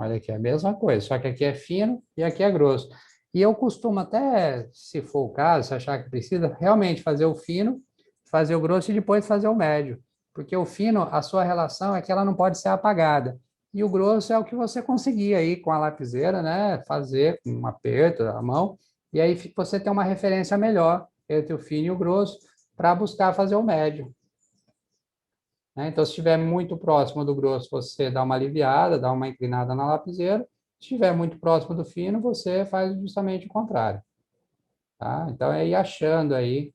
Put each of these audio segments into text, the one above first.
Olha aqui, é a mesma coisa, só que aqui é fino e aqui é grosso. E eu costumo até, se for o caso, se achar que precisa, realmente fazer o fino, fazer o grosso e depois fazer o médio. Porque o fino, a sua relação é que ela não pode ser apagada. E o grosso é o que você conseguir aí com a lapiseira, né? Fazer com um aperto da mão. E aí você tem uma referência melhor entre o fino e o grosso para buscar fazer o médio, né? Então, se estiver muito próximo do grosso, você dá uma aliviada, dá uma inclinada na lapiseira. Se estiver muito próximo do fino, você faz justamente o contrário, tá? Então, é ir achando aí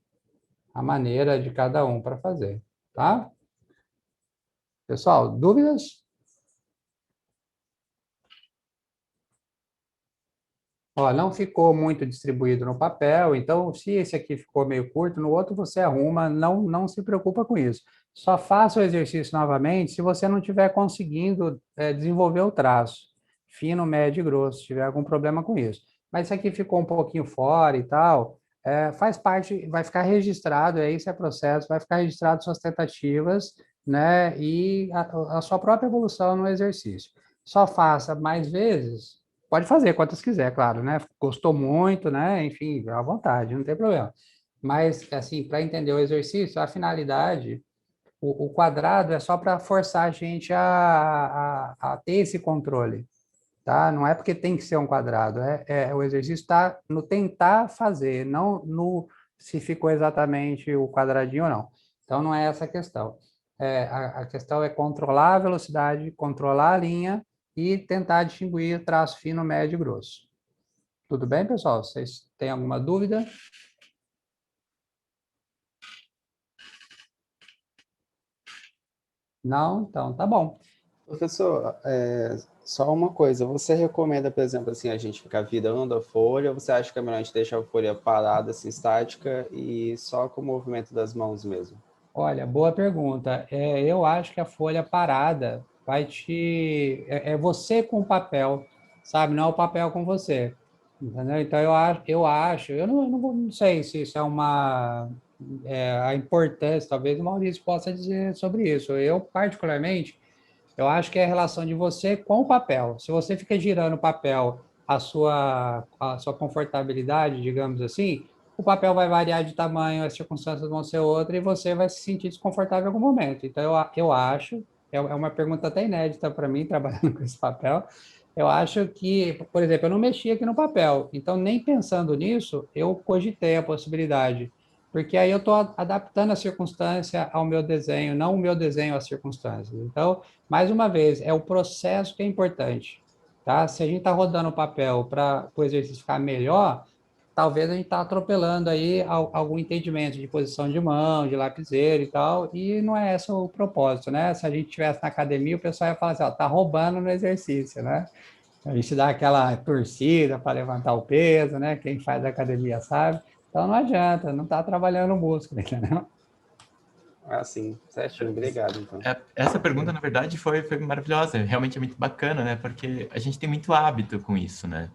a maneira de cada um para fazer, tá? Pessoal, dúvidas? Ó, não ficou muito distribuído no papel, então se esse aqui ficou meio curto, no outro você arruma, não se preocupa com isso. Só faça o exercício novamente se você não estiver conseguindo desenvolver o traço, fino, médio e grosso, se tiver algum problema com isso. Mas se aqui ficou um pouquinho fora e tal, faz parte, vai ficar registrado, esse é o processo, vai ficar registrado suas tentativas, né, e a sua própria evolução no exercício. Só faça mais vezes. Pode fazer quantas quiser, claro, né? Gostou muito, né? Enfim, à vontade, não tem problema. Mas, assim, para entender o exercício, a finalidade, o quadrado é só para forçar a gente a ter esse controle, tá? Não é porque tem que ser um quadrado, o exercício está no tentar fazer, não no se ficou exatamente o quadradinho ou não. Então, não é essa a questão. A questão é controlar a velocidade, controlar a linha e tentar distinguir traço fino, médio e grosso. Tudo bem, pessoal? Vocês têm alguma dúvida? Não? Então, tá bom. Professor, só uma coisa, você recomenda, por exemplo, assim, a gente ficar virando a folha, ou você acha que é melhor a gente deixar a folha parada, assim, estática, e só com o movimento das mãos mesmo? Olha, boa pergunta. Eu acho que a folha parada vai É você com o papel, sabe? Não é o papel com você. Entendeu? Então, eu não sei se isso é a importância, talvez o Maurício possa dizer sobre isso. Eu, particularmente, eu acho que é a relação de você com o papel. Se você fica girando o papel a sua confortabilidade, digamos assim, o papel vai variar de tamanho, as circunstâncias vão ser outras e você vai se sentir desconfortável em algum momento. Então, eu acho, é uma pergunta até inédita para mim, trabalhando com esse papel. Eu acho que, por exemplo, eu não mexi aqui no papel, então, nem pensando nisso, eu cogitei a possibilidade porque aí eu estou adaptando a circunstância ao meu desenho, não o meu desenho às circunstâncias. Então, mais uma vez, é o processo que é importante, tá? Se a gente está rodando o papel para o exercício ficar melhor, talvez a gente está atropelando aí algum entendimento de posição de mão, de lapiseira e tal, e não é esse o propósito, né? Se a gente estivesse na academia, o pessoal ia falar assim, ó, tá roubando no exercício, né? A gente dá aquela torcida para levantar o peso, né? Quem faz academia sabe. Então não adianta, não está trabalhando o músculo, entendeu? Ah, sim, certinho, obrigado, então. Essa pergunta, na verdade, foi maravilhosa, realmente é muito bacana, né? Porque a gente tem muito hábito com isso, né?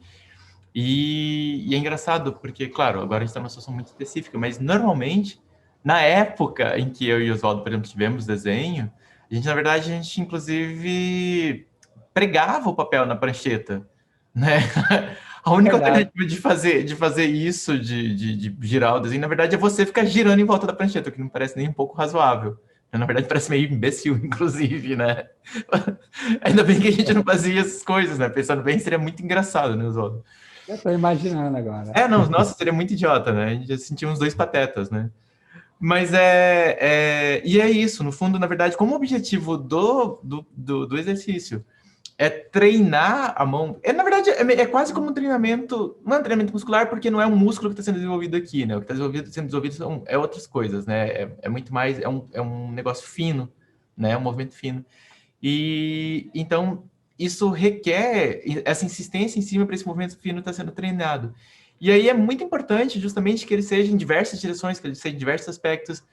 E é engraçado, porque, claro, agora a gente está numa situação muito específica, mas normalmente, na época em que eu e o Oswaldo, por exemplo, tivemos desenho, na verdade, a gente inclusive pregava o papel na prancheta, né? A única Verdade. alternativa de fazer isso, de girar o desenho, na verdade, é você ficar girando em volta da prancheta, o que não parece nem um pouco razoável. Na verdade, parece meio imbecil, inclusive, né? Ainda bem que a gente não fazia essas coisas, né? Pensando bem, seria muito engraçado, né, Oswaldo? Eu estou imaginando agora. Não, nossa, seria muito idiota, né? A gente já sentia uns dois patetas, né? Mas e é isso, no fundo, na verdade, como objetivo do exercício é treinar a mão. Na verdade, é quase como um treinamento, não é um treinamento muscular, porque não é um músculo que está sendo desenvolvido aqui, né? O que está sendo desenvolvido é outras coisas, né? É muito mais, é um negócio fino, né? É um movimento fino. E então isso requer essa insistência em cima para esse movimento fino estar sendo treinado. E aí é muito importante justamente que ele seja em diversas direções, que ele seja em diversos aspectos.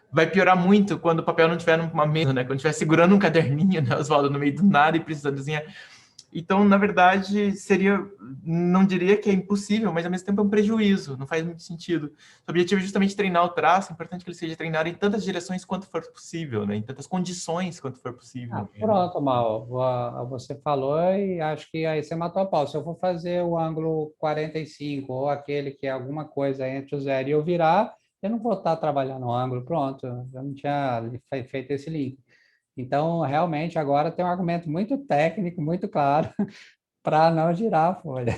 Vai piorar muito quando o papel não estiver numa mesa, né? Quando estiver segurando um caderninho, né, Oswaldo, no meio do nada e precisando desenhar. Então, na verdade, não diria que é impossível, mas ao mesmo tempo é um prejuízo, não faz muito sentido. O objetivo é justamente treinar o traço, é importante que ele seja treinado em tantas direções quanto for possível, né? Em tantas condições quanto for possível. Pronto, Mal. Você falou e acho que aí você matou a pau. Se eu for fazer o ângulo 45 ou aquele que é alguma coisa entre o zero e eu virar, eu não vou estar trabalhando o ângulo. Pronto, eu não tinha feito esse link. Então, realmente, agora tem um argumento muito técnico, muito claro, para não girar a folha.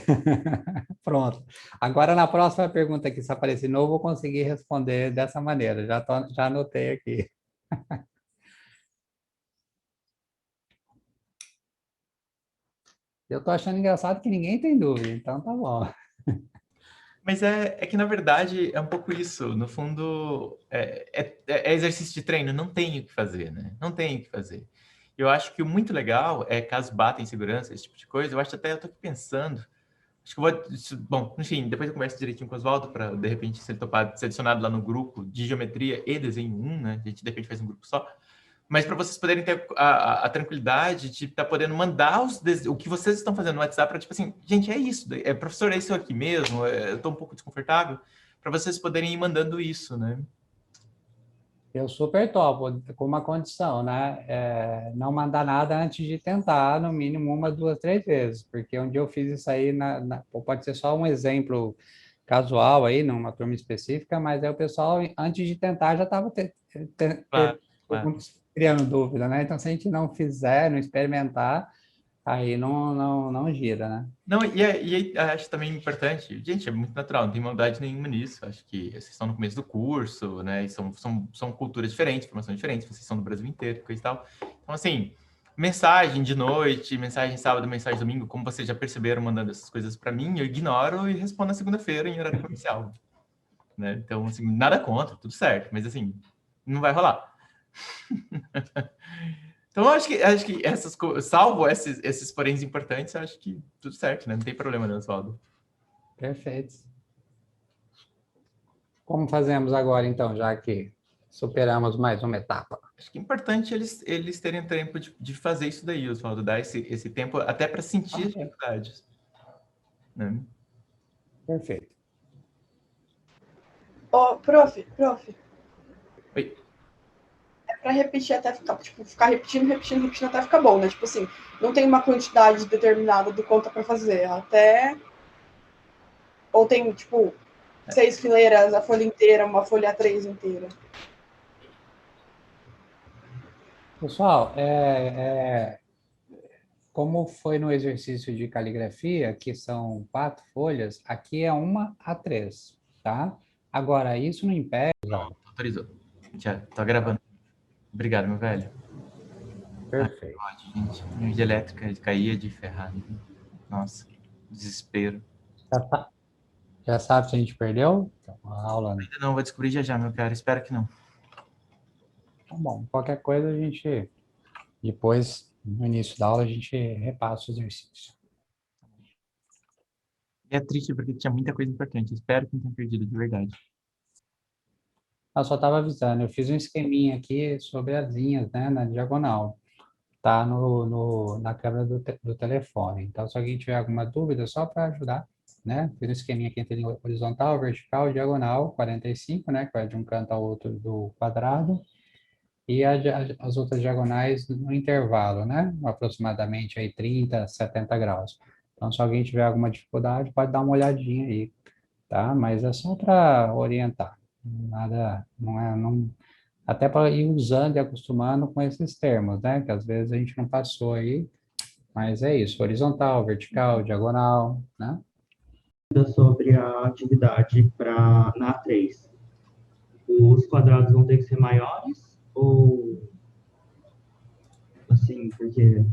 Pronto. Agora, na próxima pergunta que se aparecer de novo, eu vou conseguir responder dessa maneira. Já anotei aqui. Eu estou achando engraçado que ninguém tem dúvida, então tá bom. Mas é que, na verdade, é um pouco isso. No fundo, é exercício de treino, não tem o que fazer, né? Não tem o que fazer. Eu acho que o muito legal é, caso bata em segurança, esse tipo de coisa, eu tô aqui pensando, acho que eu vou... Bom, enfim, depois eu converso direitinho com o Oswaldo para, de repente, se ele topar ser adicionado lá no grupo de geometria e desenho 1, né? A gente, de repente, faz um grupo só. Mas para vocês poderem ter a tranquilidade de estar podendo mandar o que vocês estão fazendo no WhatsApp para, tipo assim, gente, é isso, professor, é isso aqui mesmo, eu estou um pouco desconfortável, para vocês poderem ir mandando isso, né? Eu super topo, com uma condição, né? Não mandar nada antes de tentar, no mínimo uma, duas, três vezes, porque um dia eu fiz isso aí, pode ser só um exemplo casual aí, numa turma específica, mas aí o pessoal, antes de tentar, já estava Claro, claro. criando dúvida, né? Então, se a gente não fizer, não experimentar, aí não gira, né? Não, e acho também importante, gente, é muito natural, não tem maldade nenhuma nisso. Acho que vocês estão no começo do curso, né? E são culturas diferentes, formações diferentes, vocês são do Brasil inteiro, coisa e tal. Então, assim, mensagem de noite, mensagem sábado, mensagem domingo, como vocês já perceberam mandando essas coisas para mim, eu ignoro e respondo na segunda-feira em horário comercial, né? Então, assim, nada contra, tudo certo, mas assim, não vai rolar. Então, acho que salvo esses poréns importantes, eu acho que tudo certo, né? Não tem problema, né, Oswaldo? Perfeito. Como fazemos agora, então, já que superamos mais uma etapa? Acho que é importante eles terem tempo de fazer isso daí, Oswaldo, dar esse tempo até para sentir as Ok, dificuldades, né? perfeito. Ô, prof, Oi. é pra repetir até ficar, tipo, ficar repetindo até ficar bom, né? Tipo assim, não tem uma quantidade determinada do quanto é pra fazer, até... Ou tem, tipo, 6 fileiras, a folha inteira, uma folha A3 inteira. Pessoal, como foi no exercício de caligrafia, que são 4 folhas, aqui é uma a 3, tá? Agora, isso não impede. Autorizou. Já tá gravando. Obrigado, meu velho. Perfeito. Gente, energia elétrica caía de ferrado. Nossa, desespero. Já, já sabe se a gente perdeu? Então, a aula. Ainda não, vou descobrir já, meu cara. Espero que não. Tá bom, qualquer coisa a gente, depois, no início da aula, a gente repassa o exercício. É triste porque tinha muita coisa importante. Espero que não tenha perdido de verdade. Eu só estava avisando, eu fiz um esqueminha aqui sobre as linhas, né, na diagonal. Tá na câmera do telefone. Então, se alguém tiver alguma dúvida, só para ajudar, né? Fiz um esqueminha aqui entre horizontal, vertical, diagonal, 45, né? Que vai de um canto ao outro do quadrado. E as outras diagonais no intervalo, né? Aproximadamente aí 30, 70 graus. Então, se alguém tiver alguma dificuldade, pode dar uma olhadinha aí, tá? Mas é só para orientar. Nada, não, até para ir usando e acostumando com esses termos, né? Que às vezes a gente não passou aí, mas é isso, horizontal, vertical, diagonal, né? Sobre a atividade na A3. Os quadrados vão ter que ser maiores ou assim, porque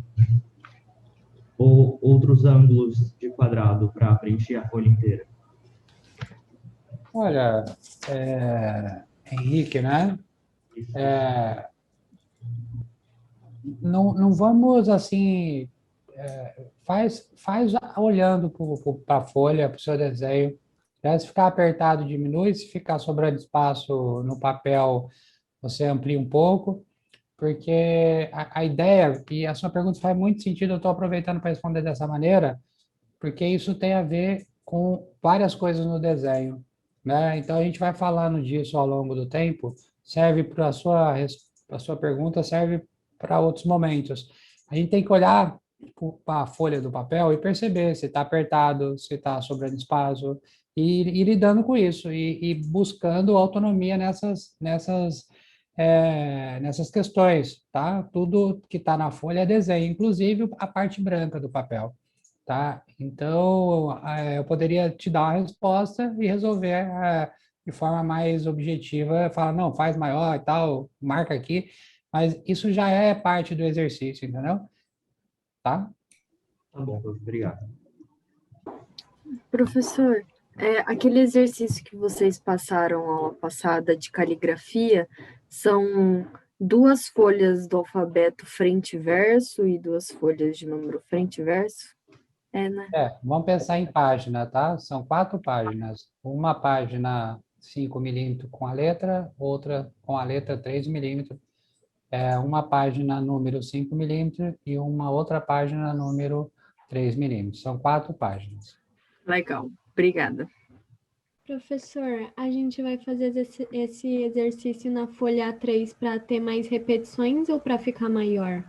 ou outros ângulos de quadrado para preencher a folha inteira? Olha, Henrique, né? Não vamos assim, faz olhando para a folha, para o seu desenho. Se ficar apertado, diminui. Se ficar sobrando espaço no papel, você amplia um pouco. porque a ideia, e a sua pergunta faz muito sentido, eu estou aproveitando para responder dessa maneira, porque isso tem a ver com várias coisas no desenho, né? Então a gente vai falando disso ao longo do tempo, serve para a sua pergunta, serve para outros momentos. A gente tem que olhar para a folha do papel e perceber se está apertado, se está sobrando espaço, e ir lidando com isso, e buscando autonomia nessas questões, tá? Tudo que está na folha é desenho, inclusive a parte branca do papel. Tá? Então, eu poderia te dar uma resposta e resolver de forma mais objetiva, falar, não, faz maior e tal, marca aqui, mas isso já é parte do exercício, entendeu? Tá? Tá bom, professor, obrigado. Professor, aquele exercício que vocês passaram aula passada de caligrafia são 2 folhas do alfabeto frente e verso e 2 folhas de número frente e verso? Né? Vamos pensar em página, tá? São 4 páginas. Uma página 5 milímetros com a letra, outra com a letra 3 milímetros. Uma página número 5 milímetros e uma outra página número 3 milímetros. São 4 páginas. Legal, obrigada. Professor, a gente vai fazer esse exercício na folha A3 para ter mais repetições ou para ficar maior?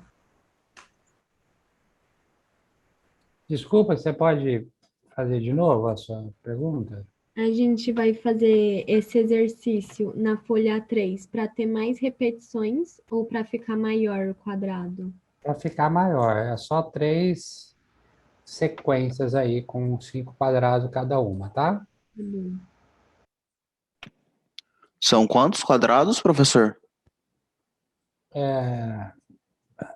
Desculpa, você pode fazer de novo a sua pergunta? A gente vai fazer esse exercício na folha A3 para ter mais repetições ou para ficar maior o quadrado? Para ficar maior, é só 3 sequências aí com 5 quadrados cada uma, tá? São quantos quadrados, professor?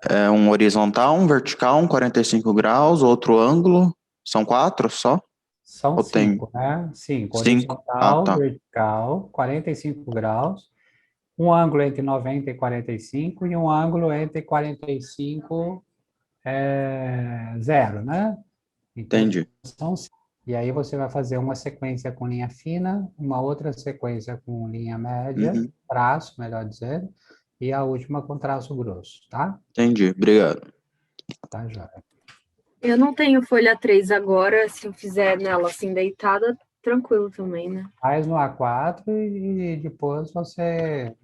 É um horizontal, um vertical, um 45 graus, outro ângulo. São 4 só? São Ou tem 5, né? 5. 5? Horizontal, Tá. vertical, 45 graus, um ângulo entre 90 e 45 e um ângulo entre 45 zero, né? Então, Entendi. são 5. E aí você vai fazer uma sequência com linha fina, uma outra sequência com linha média, traço, melhor dizendo, e a última com traço grosso, tá? Entendi, obrigado. Tá, joia. Eu não tenho folha 3 agora, se eu fizer nela assim deitada, tranquilo também, né? Faz no A4 e depois você,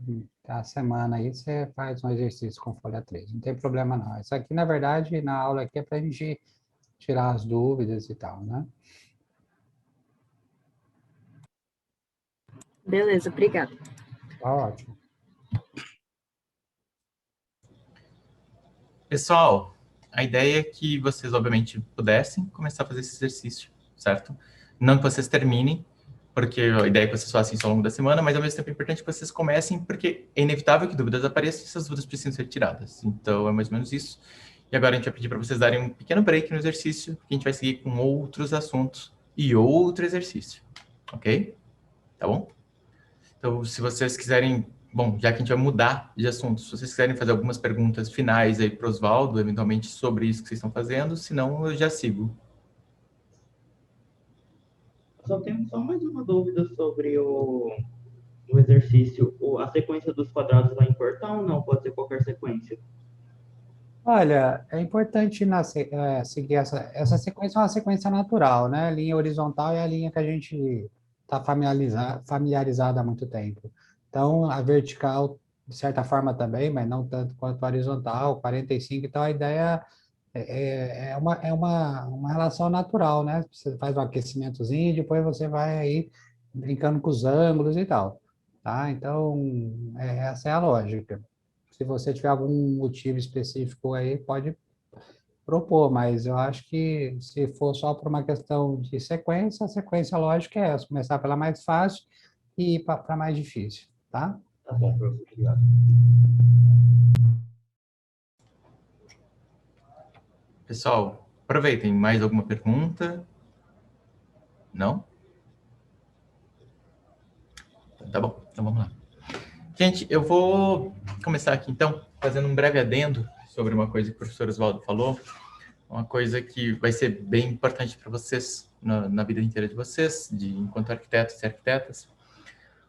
a semana aí, você faz um exercício com folha 3. Não tem problema não. Isso aqui, na verdade, na aula aqui é para a gente tirar as dúvidas e tal, né? Beleza, obrigada. Tá ótimo. Pessoal, a ideia é que vocês, obviamente, pudessem começar a fazer esse exercício, certo? Não que vocês terminem, porque a ideia é que vocês façam isso ao longo da semana, mas ao mesmo tempo é importante que vocês comecem, porque é inevitável que dúvidas apareçam e essas dúvidas precisam ser tiradas. Então, é mais ou menos isso. E agora a gente vai pedir para vocês darem um pequeno break no exercício, que a gente vai seguir com outros assuntos e outro exercício, ok? Tá bom? Então, se vocês quiserem, bom, já que a gente vai mudar de assunto, se vocês quiserem fazer algumas perguntas finais aí para o Oswaldo, eventualmente sobre isso que vocês estão fazendo, senão eu já sigo. Só tenho só mais uma dúvida sobre o exercício. A sequência dos quadrados vai importar ou não? Pode ser qualquer sequência? Olha, é importante seguir essa sequência, é uma sequência natural, né? A linha horizontal é a linha que a gente está familiarizado há muito tempo. Então, a vertical, de certa forma também, mas não tanto quanto a horizontal, 45. Então, a ideia uma relação natural, né? Você faz um aquecimentozinho e depois você vai aí brincando com os ângulos e tal, tá? Então, essa é a lógica. Se você tiver algum motivo específico aí, pode propor, mas eu acho que se for só por uma questão de sequência, a sequência lógica é essa, começar pela mais fácil e ir para a mais difícil, tá? Tá bom, professor, obrigado. Pessoal, aproveitem. Mais alguma pergunta? Não? Tá bom, então vamos lá. Gente, eu vou começar aqui, então, fazendo um breve adendo sobre uma coisa que o professor Oswaldo falou, uma coisa que vai ser bem importante para vocês, na vida inteira de vocês, enquanto arquitetos e arquitetas.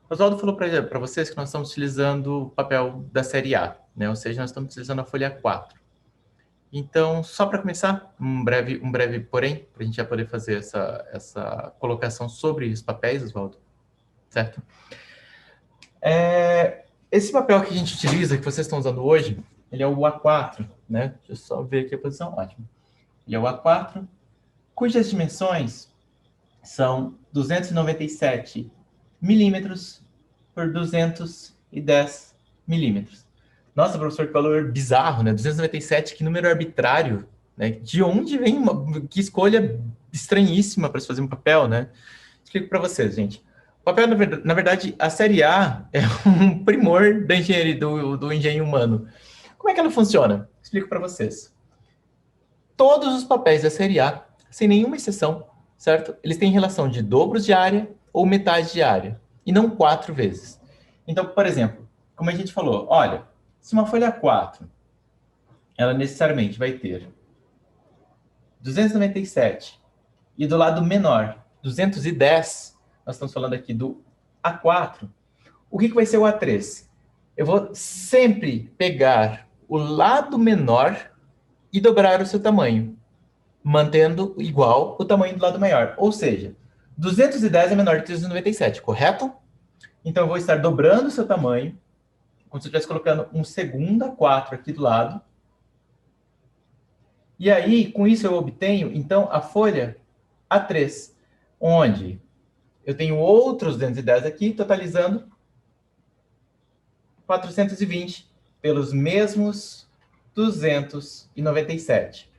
O Oswaldo falou para vocês que nós estamos utilizando o papel da série A, né? Ou seja, nós estamos utilizando a folha 4. Então, só para começar, um breve porém, para a gente já poder fazer essa colocação sobre os papéis, Oswaldo, certo? Esse papel que a gente utiliza, que vocês estão usando hoje, ele é o A4, né? Deixa eu só ver aqui a posição, ótimo. Ele é o A4, cujas dimensões são 297 milímetros por 210 milímetros. Nossa, professor, que valor bizarro, né? 297, que número arbitrário, né? De onde vem que escolha estranhíssima para se fazer um papel, né? Explico para vocês, gente. O papel, na verdade, a série A é um primor da engenharia, do engenho humano. Como é que ela funciona? Explico para vocês. Todos os papéis da série A, sem nenhuma exceção, certo? Eles têm relação de dobros de área ou metade de área, e não 4 vezes. Então, por exemplo, como a gente falou, olha, se uma folha 4, ela necessariamente vai ter 297 e do lado menor 210, nós estamos falando aqui do A4, o que vai ser o A3? Eu vou sempre pegar o lado menor e dobrar o seu tamanho, mantendo igual o tamanho do lado maior. Ou seja, 210 é menor que 297, correto? Então, eu vou estar dobrando o seu tamanho, como se eu estivesse colocando um segundo A4 aqui do lado. E aí, com isso, eu obtenho, então, a folha A3, onde eu tenho outros 210 aqui, totalizando 420 pelos mesmos 297.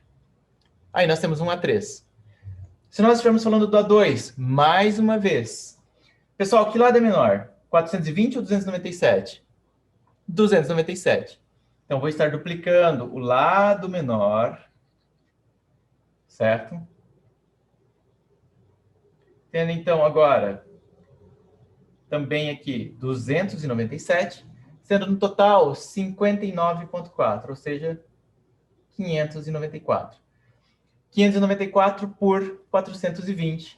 Aí nós temos um A3. Se nós estivermos falando do A2, mais uma vez. Pessoal, que lado é menor? 420 ou 297? 297. Então, vou estar duplicando o lado menor, certo? Tendo, então, agora, também aqui, 297, sendo no total 59,4, ou seja, 594. 594 por 420.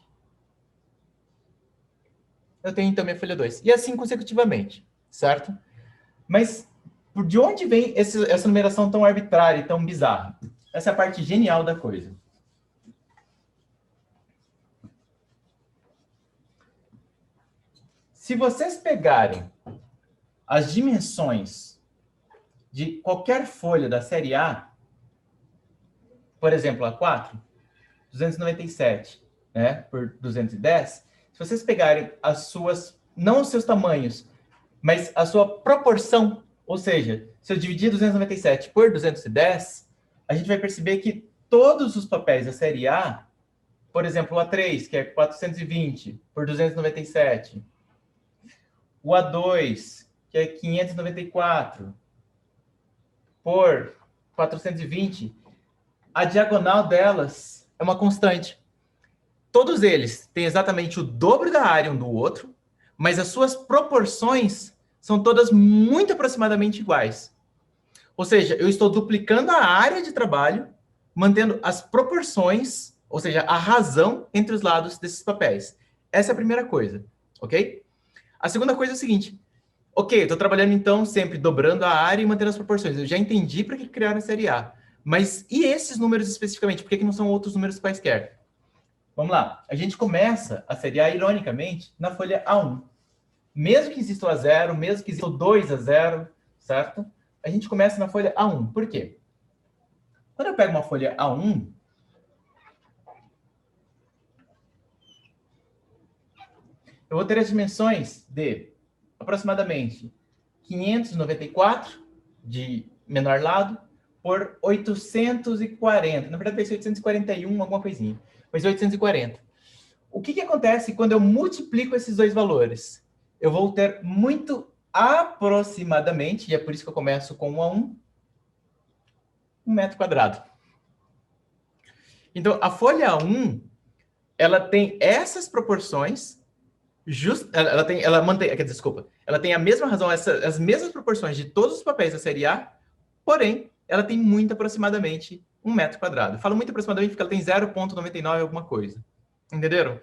Eu tenho, então, minha folha 2. E assim consecutivamente, certo? Mas de onde vem essa numeração tão arbitrária e tão bizarra? Essa é a parte genial da coisa. Se vocês pegarem as dimensões de qualquer folha da série A, por exemplo, A4, 297, né, por 210, se vocês pegarem as suas, não os seus tamanhos, mas a sua proporção, ou seja, se eu dividir 297 por 210, a gente vai perceber que todos os papéis da série A, por exemplo, o A3, que é 420 por 297, o A2, que é 594 por 420, a diagonal delas é uma constante. Todos eles têm exatamente o dobro da área um do outro, mas as suas proporções são todas muito aproximadamente iguais. Ou seja, eu estou duplicando a área de trabalho, mantendo as proporções, ou seja, a razão entre os lados desses papéis. Essa é a primeira coisa, ok? A segunda coisa é o seguinte. Ok, eu estou trabalhando, então, sempre dobrando a área e mantendo as proporções. Eu já entendi para que criaram a série A. Mas e esses números especificamente? Por que não são outros números quaisquer? Vamos lá. A gente começa a série A, ironicamente, na folha A1. Mesmo que exista o A0, mesmo que exista o 2 a 0, certo? A gente começa na folha A1. Por quê? Quando eu pego uma folha A1, eu vou ter as dimensões de aproximadamente 594 de menor lado por 840. Na verdade, vai ser 841, alguma coisinha. Mas 840. O que acontece quando eu multiplico esses dois valores? Eu vou ter muito aproximadamente, e é por isso que eu começo com 1 a 1, 1 metro quadrado. Então, a folha 1, ela tem essas proporções, ela tem a mesma razão, as mesmas proporções de todos os papéis da série A, porém, ela tem muito aproximadamente 1 metro quadrado. Eu falo muito aproximadamente porque ela tem 0,99 alguma coisa. Entenderam?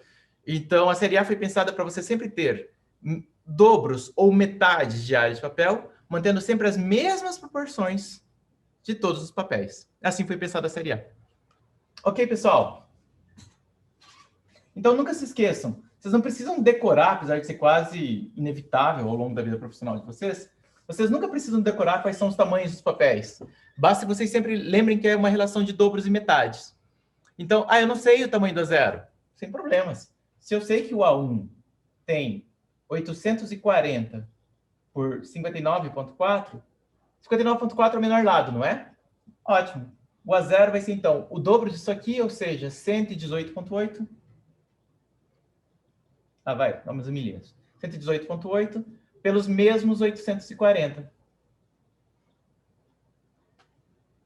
Então, a série A foi pensada para você sempre ter dobros ou metades de área de papel, mantendo sempre as mesmas proporções de todos os papéis. Assim foi pensada a série A. Ok, pessoal? Então, nunca se esqueçam, vocês não precisam decorar, apesar de ser quase inevitável ao longo da vida profissional de vocês nunca precisam decorar quais são os tamanhos dos papéis. Basta que vocês sempre lembrem que é uma relação de dobros e metades. Então, eu não sei o tamanho do A0. Sem problemas. Se eu sei que o A1 tem 840 por 59,4, 59,4 é o menor lado, não é? Ótimo. O A0 vai ser, então, o dobro disso aqui, ou seja, 118,8. Vamos em milímetros. 118,8 pelos mesmos 840.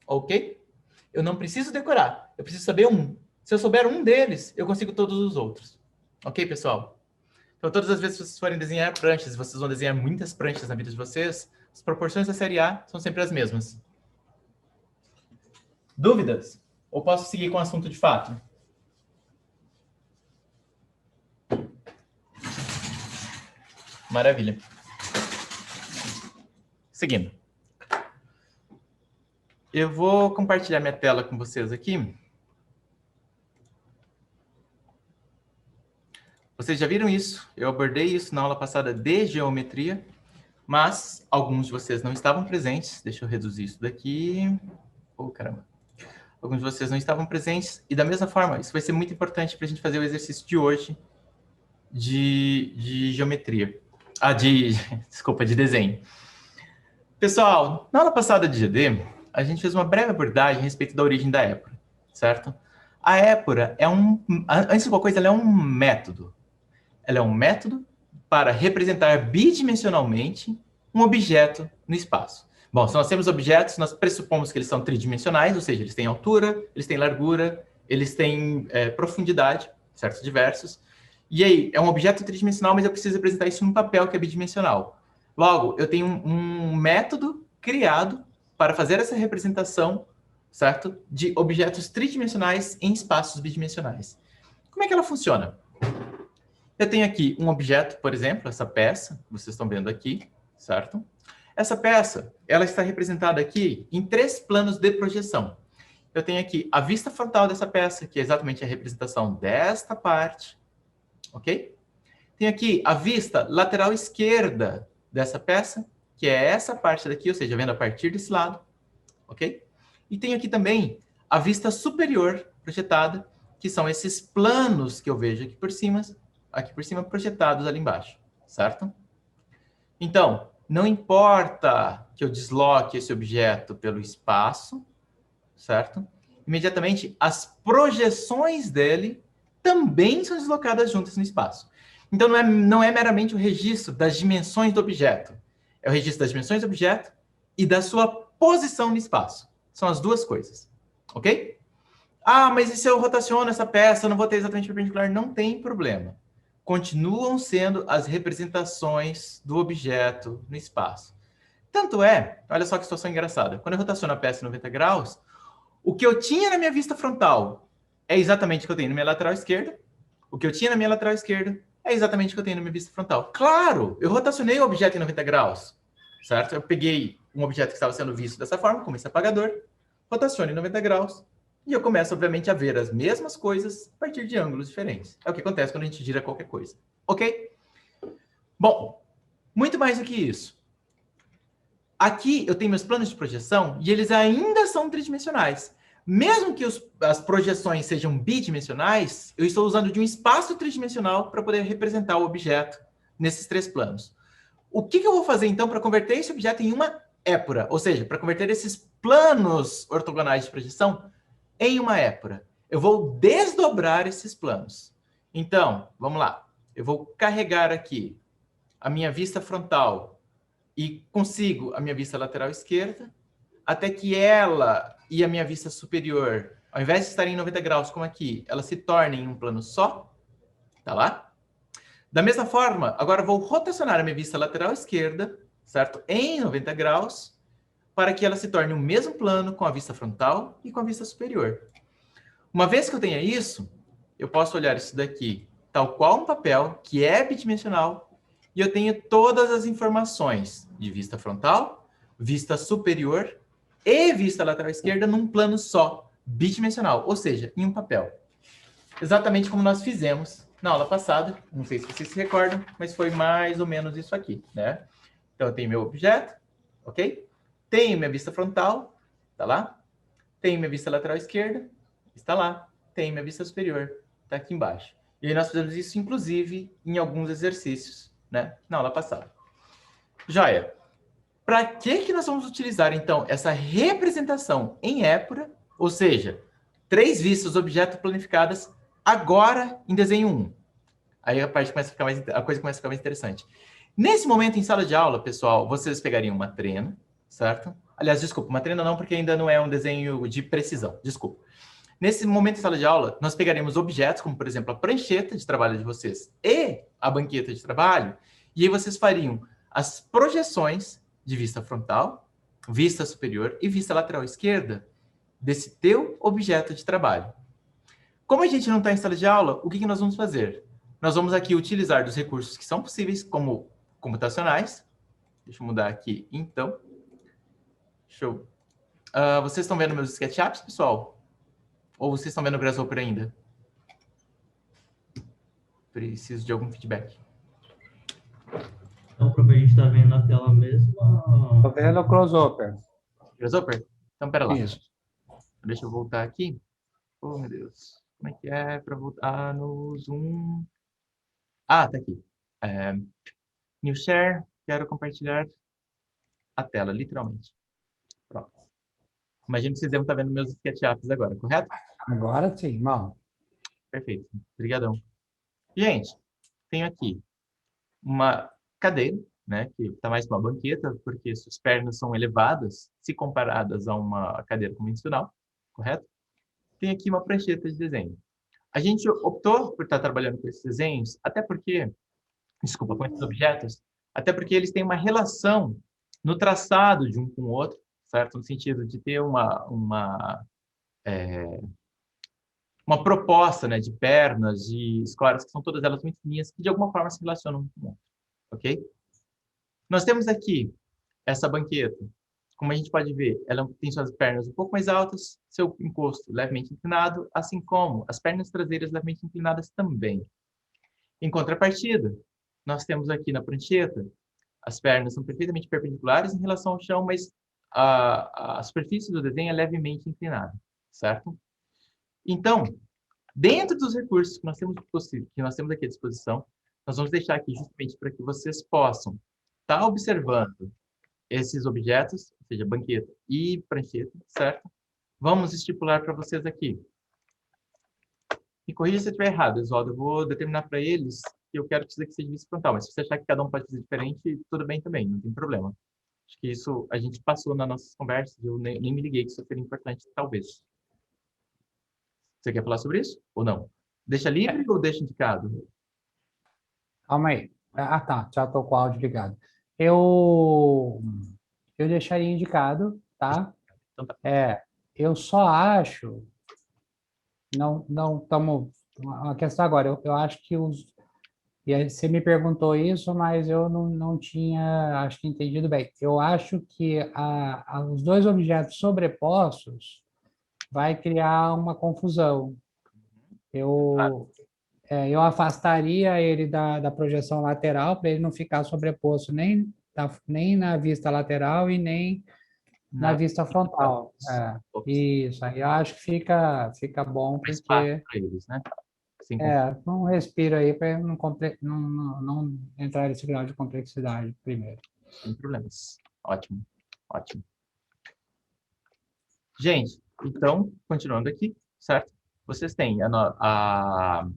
Ok? Eu não preciso decorar. Eu preciso saber um. Se eu souber um deles, eu consigo todos os outros. Ok, pessoal? Então, todas as vezes que vocês forem desenhar pranchas, vocês vão desenhar muitas pranchas na vida de vocês, as proporções da série A são sempre as mesmas. Dúvidas? Ou posso seguir com o assunto de fato? Maravilha. Seguindo. Eu vou compartilhar minha tela com vocês aqui. Vocês já viram isso? Eu abordei isso na aula passada de geometria, mas alguns de vocês não estavam presentes. Deixa eu reduzir isso daqui. Caramba. Alguns de vocês não estavam presentes. E da mesma forma, isso vai ser muito importante para a gente fazer o exercício de hoje de geometria. Desculpa, de desenho. Pessoal, na aula passada de GD, a gente fez uma breve abordagem a respeito da origem da épora, certo? A épora é antes de qualquer coisa, ela é um método. Ela é um método para representar bidimensionalmente um objeto no espaço. Bom, se nós temos objetos, nós pressupomos que eles são tridimensionais, ou seja, eles têm altura, eles têm largura, eles têm profundidade, certos diversos. E aí, é um objeto tridimensional, mas eu preciso representar isso num papel que é bidimensional. Logo, eu tenho um método criado para fazer essa representação, certo? De objetos tridimensionais em espaços bidimensionais. Como é que ela funciona? Eu tenho aqui um objeto, por exemplo, essa peça, que vocês estão vendo aqui, certo? Essa peça, ela está representada aqui em 3 planos de projeção. Eu tenho aqui a vista frontal dessa peça, que é exatamente a representação desta parte, ok? Tenho aqui a vista lateral esquerda dessa peça, que é essa parte daqui, ou seja, vendo a partir desse lado, ok? E tenho aqui também a vista superior projetada, que são esses planos que eu vejo aqui por cima projetados ali embaixo, certo? Então, não importa que eu desloque esse objeto pelo espaço, certo? Imediatamente, as projeções dele também são deslocadas juntas no espaço. Então, não é meramente o registro das dimensões do objeto. É o registro das dimensões do objeto e da sua posição no espaço. São as duas coisas, ok? Mas e se eu rotaciono essa peça, eu não vou ter exatamente perpendicular? Não tem problema. Continuam sendo as representações do objeto no espaço. Tanto é, olha só que situação engraçada. Quando eu rotaciono a peça em 90 graus, o que eu tinha na minha vista frontal é exatamente o que eu tenho na minha lateral esquerda. O que eu tinha na minha lateral esquerda é exatamente o que eu tenho na minha vista frontal. Claro, eu rotacionei o objeto em 90 graus, certo? Eu peguei um objeto que estava sendo visto dessa forma, como esse apagador, rotaciono em 90 graus, e eu começo, obviamente, a ver as mesmas coisas a partir de ângulos diferentes. É o que acontece quando a gente gira qualquer coisa, ok? Bom, muito mais do que isso. Aqui eu tenho meus planos de projeção e eles ainda são tridimensionais. Mesmo que as projeções sejam bidimensionais, eu estou usando de um espaço tridimensional para poder representar o objeto nesses 3 planos. O que eu vou fazer, então, para converter esse objeto em uma épora? Ou seja, para converter esses planos ortogonais de projeção em uma épora. Eu vou desdobrar esses planos. Então, vamos lá. Eu vou carregar aqui a minha vista frontal e consigo a minha vista lateral esquerda, até que ela e a minha vista superior, ao invés de estarem em 90 graus como aqui, elas se tornem em um plano só. Tá lá? Da mesma forma, agora eu vou rotacionar a minha vista lateral esquerda, certo? Em 90 graus, para que ela se torne o mesmo plano com a vista frontal e com a vista superior. Uma vez que eu tenha isso, eu posso olhar isso daqui tal qual um papel que é bidimensional e eu tenho todas as informações de vista frontal, vista superior e vista lateral esquerda num plano só, bidimensional, ou seja, em um papel. Exatamente como nós fizemos na aula passada, não sei se vocês se recordam, mas foi mais ou menos isso aqui, né? Então, eu tenho meu objeto, ok? Tenho minha vista frontal, está lá. Tenho minha vista lateral esquerda, está lá. Tenho minha vista superior, está aqui embaixo. E aí nós fizemos isso, inclusive, em alguns exercícios, né? Na aula passada. Joia. Para que nós vamos utilizar, então, essa representação em épura, ou seja, 3 vistas objeto planificadas agora em desenho 1? Aí a coisa começa a ficar mais interessante. Nesse momento, em sala de aula, pessoal, vocês pegariam uma trena, certo? Aliás, desculpa, uma trena não, porque ainda não é um desenho de precisão, desculpa. Nesse momento, em sala de aula, nós pegaremos objetos, como, por exemplo, a prancheta de trabalho de vocês e a banqueta de trabalho, e aí vocês fariam as projeções de vista frontal, vista superior e vista lateral esquerda desse teu objeto de trabalho. Como a gente não está em sala de aula, o que nós vamos fazer? Nós vamos aqui utilizar dos recursos que são possíveis, como computacionais. Deixa eu mudar aqui, então. Show. Vocês estão vendo meus SketchUps, pessoal? Ou vocês estão vendo o Grasshopper ainda? Preciso de algum feedback. Então, para a gente está vendo a tela mesmo. Estou vendo o Grasshopper. Grasshopper? Então, pera lá. Isso. Deixa eu voltar aqui. Oh, meu Deus. Como é que é para voltar no Zoom? Ah, tá aqui. New Share. Quero compartilhar a tela, literalmente. Pronto. Imagino que vocês devem estar vendo meus SketchUps agora, correto? Agora sim, irmão. Perfeito. Obrigadão. Gente, tenho aqui uma cadeira, né, que está mais para uma banqueta, porque suas pernas são elevadas, se comparadas a uma cadeira convencional, correto? Tem aqui uma prancheta de desenho. A gente optou por estar trabalhando com esses desenhos, até porque, desculpa, com esses objetos, até porque eles têm uma relação no traçado de um com o outro, certo? No sentido de ter uma proposta, né, de pernas, de escórias, que são todas elas muito fininhas, que de alguma forma se relacionam com o outro, ok? Nós temos aqui essa banqueta. Como a gente pode ver, ela tem suas pernas um pouco mais altas, seu encosto levemente inclinado, assim como as pernas traseiras levemente inclinadas também. Em contrapartida, nós temos aqui na prancheta, as pernas são perfeitamente perpendiculares em relação ao chão, mas a superfície do desenho é levemente inclinada, certo? Então, dentro dos recursos que nós temos aqui à disposição, nós vamos deixar aqui justamente para que vocês possam estar observando esses objetos, ou seja, banqueta e prancheta, certo? Vamos estipular para vocês aqui. Me corrija se eu estiver errado, Oswaldo. Eu vou determinar para eles que eu quero que isso aqui seja vista frontal, mas se você achar que cada um pode fazer diferente, tudo bem também, não tem problema. Acho que isso a gente passou nas nossas conversas, eu nem me liguei que isso seria importante, talvez. Você quer falar sobre isso ou não? Deixa livre ou deixa indicado? Calma aí. Ah, tá. Já estou com o áudio ligado. Eu deixaria indicado, tá? Então tá. Eu só acho... Não estamos... A questão agora, eu acho que os... E aí você me perguntou isso, mas eu não tinha, acho que, entendido bem. Eu acho que os dois objetos sobrepostos vai criar uma confusão. Eu afastaria ele da projeção lateral para ele não ficar sobreposto nem na vista lateral e nem na vista frontal. Isso, aí eu acho que fica bom, Mais porque fácil para eles, né? Sem um respiro aí para não entrar nesse grau de complexidade primeiro. Sem problemas. Ótimo, ótimo. Gente, então, continuando aqui, certo? Vocês têm a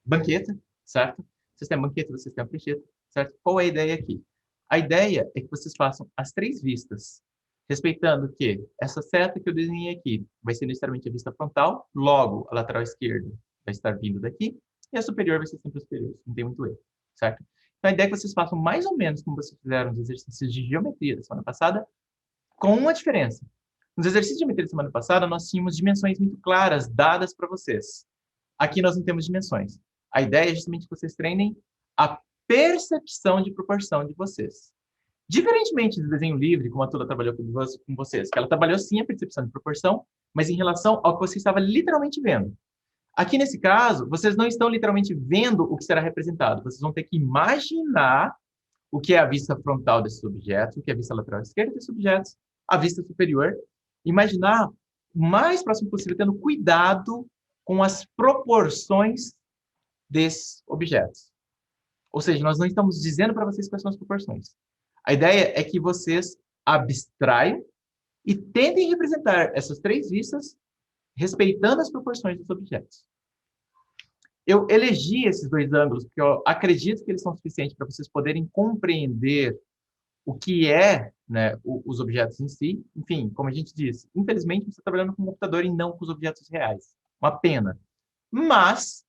banqueta, certo? Vocês têm a banqueta, vocês têm a prancheta, certo? Qual é a ideia aqui? A ideia é que vocês façam as 3 vistas, respeitando que essa seta que eu desenhei aqui vai ser necessariamente a vista frontal, logo a lateral esquerda vai estar vindo daqui, e a superior vai ser sempre a superior, não tem muito erro, certo? Então a ideia é que vocês façam mais ou menos como vocês fizeram nos exercícios de geometria da semana passada, com uma diferença. Nos exercícios de geometria da semana passada, nós tínhamos dimensões muito claras dadas para vocês. Aqui nós não temos dimensões. A ideia é justamente que vocês treinem a percepção de proporção de vocês. Diferentemente do desenho livre, como a Tula trabalhou com vocês, que ela trabalhou sim a percepção de proporção, mas em relação ao que você estava literalmente vendo. Aqui nesse caso, vocês não estão literalmente vendo o que será representado. Vocês vão ter que imaginar o que é a vista frontal desses objetos, o que é a vista lateral esquerda desses objetos, a vista superior. Imaginar o mais próximo possível, tendo cuidado com as proporções desses objetos. Ou seja, nós não estamos dizendo para vocês quais são as proporções. A ideia é que vocês abstraiam e tentem representar essas três vistas respeitando as proporções dos objetos. Eu elegi esses dois ângulos porque eu acredito que eles são suficientes para vocês poderem compreender o que é, né, os objetos em si. Enfim, como a gente disse, infelizmente você está trabalhando com um computador e não com os objetos reais. Uma pena. Mas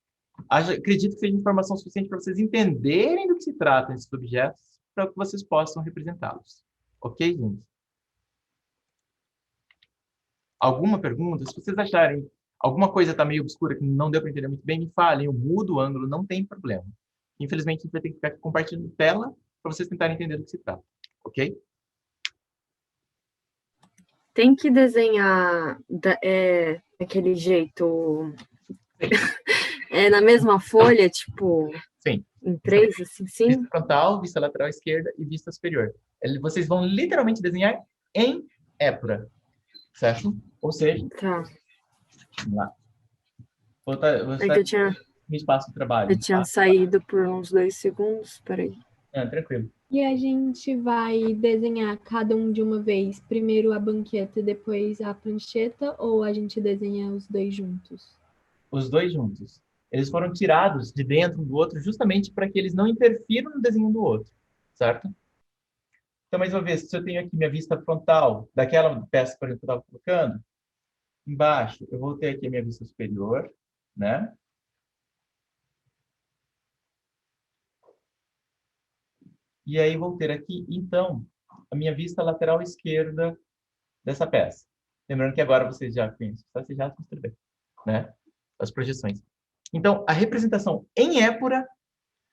acredito que seja informação suficiente para vocês entenderem do que se trata esses objetos para que vocês possam representá-los. Ok, gente? Alguma pergunta? Se vocês acharem alguma coisa está meio obscura que não deu para entender muito bem, me falem, eu mudo o ângulo, não tem problema. Infelizmente, a gente vai ter que ficar compartilhando tela para vocês tentarem entender do que se trata. Ok? Tem que desenhar daquele jeito... na mesma folha, tipo... Sim. Em três, assim, sim? Vista frontal, vista lateral esquerda e vista superior. Vocês vão literalmente desenhar em épura. Certo? Ou seja... Tá. Vamos lá. É que eu tinha... No espaço de trabalho. Eu tinha saído por uns 2 segundos, peraí. Tranquilo. E a gente vai desenhar cada um de uma vez, primeiro a banqueta e depois a prancheta, ou a gente desenha os dois juntos? Os dois juntos. Eles foram tirados de dentro um do outro justamente para que eles não interfiram no desenho do outro, certo? Então, mais uma vez, se eu tenho aqui minha vista frontal daquela peça que eu estava colocando, embaixo eu vou ter aqui a minha vista superior, né? E aí vou ter aqui, então, a minha vista lateral esquerda dessa peça. Lembrando que agora vocês já conhecem, vocês já estão tudo bem, né? As projeções. Então, a representação em épura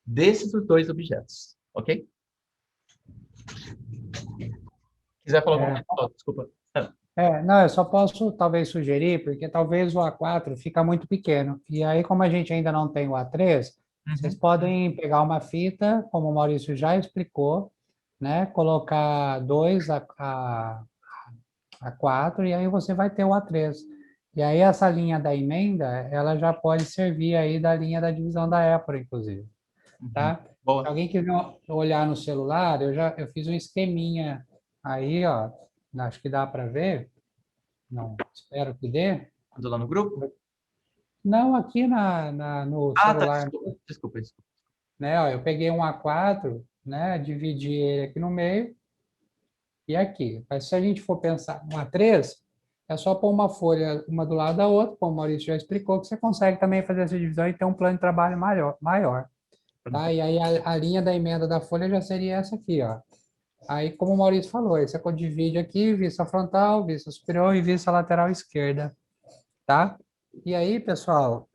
desses dois objetos, ok? Quiser falar alguma coisa? Desculpa. Não, eu só posso talvez sugerir, porque talvez o A4 fica muito pequeno. E aí, como a gente ainda não tem o A3, vocês podem pegar uma fita, como o Maurício já explicou, né? Colocar 2 A4 e aí você vai ter o A3. E aí essa linha da emenda, ela já pode servir aí da linha da divisão da épora, inclusive. Tá? Se alguém quiser olhar no celular, eu fiz um esqueminha aí, ó. Acho que dá para ver. Não, espero que dê. Mandou lá no grupo? Não, aqui no celular. Tá, desculpa. Né, ó, eu peguei um A4, né, dividi ele aqui no meio e aqui. Mas se a gente for pensar no A3, é só pôr uma folha uma do lado da outra, como o Maurício já explicou, que você consegue também fazer essa divisão e ter um plano de trabalho maior. Tá? E aí a linha da emenda da folha já seria essa aqui, ó. Aí, como o Maurício falou, aí você divide aqui, vista frontal, vista superior e vista lateral esquerda, tá? E aí, pessoal,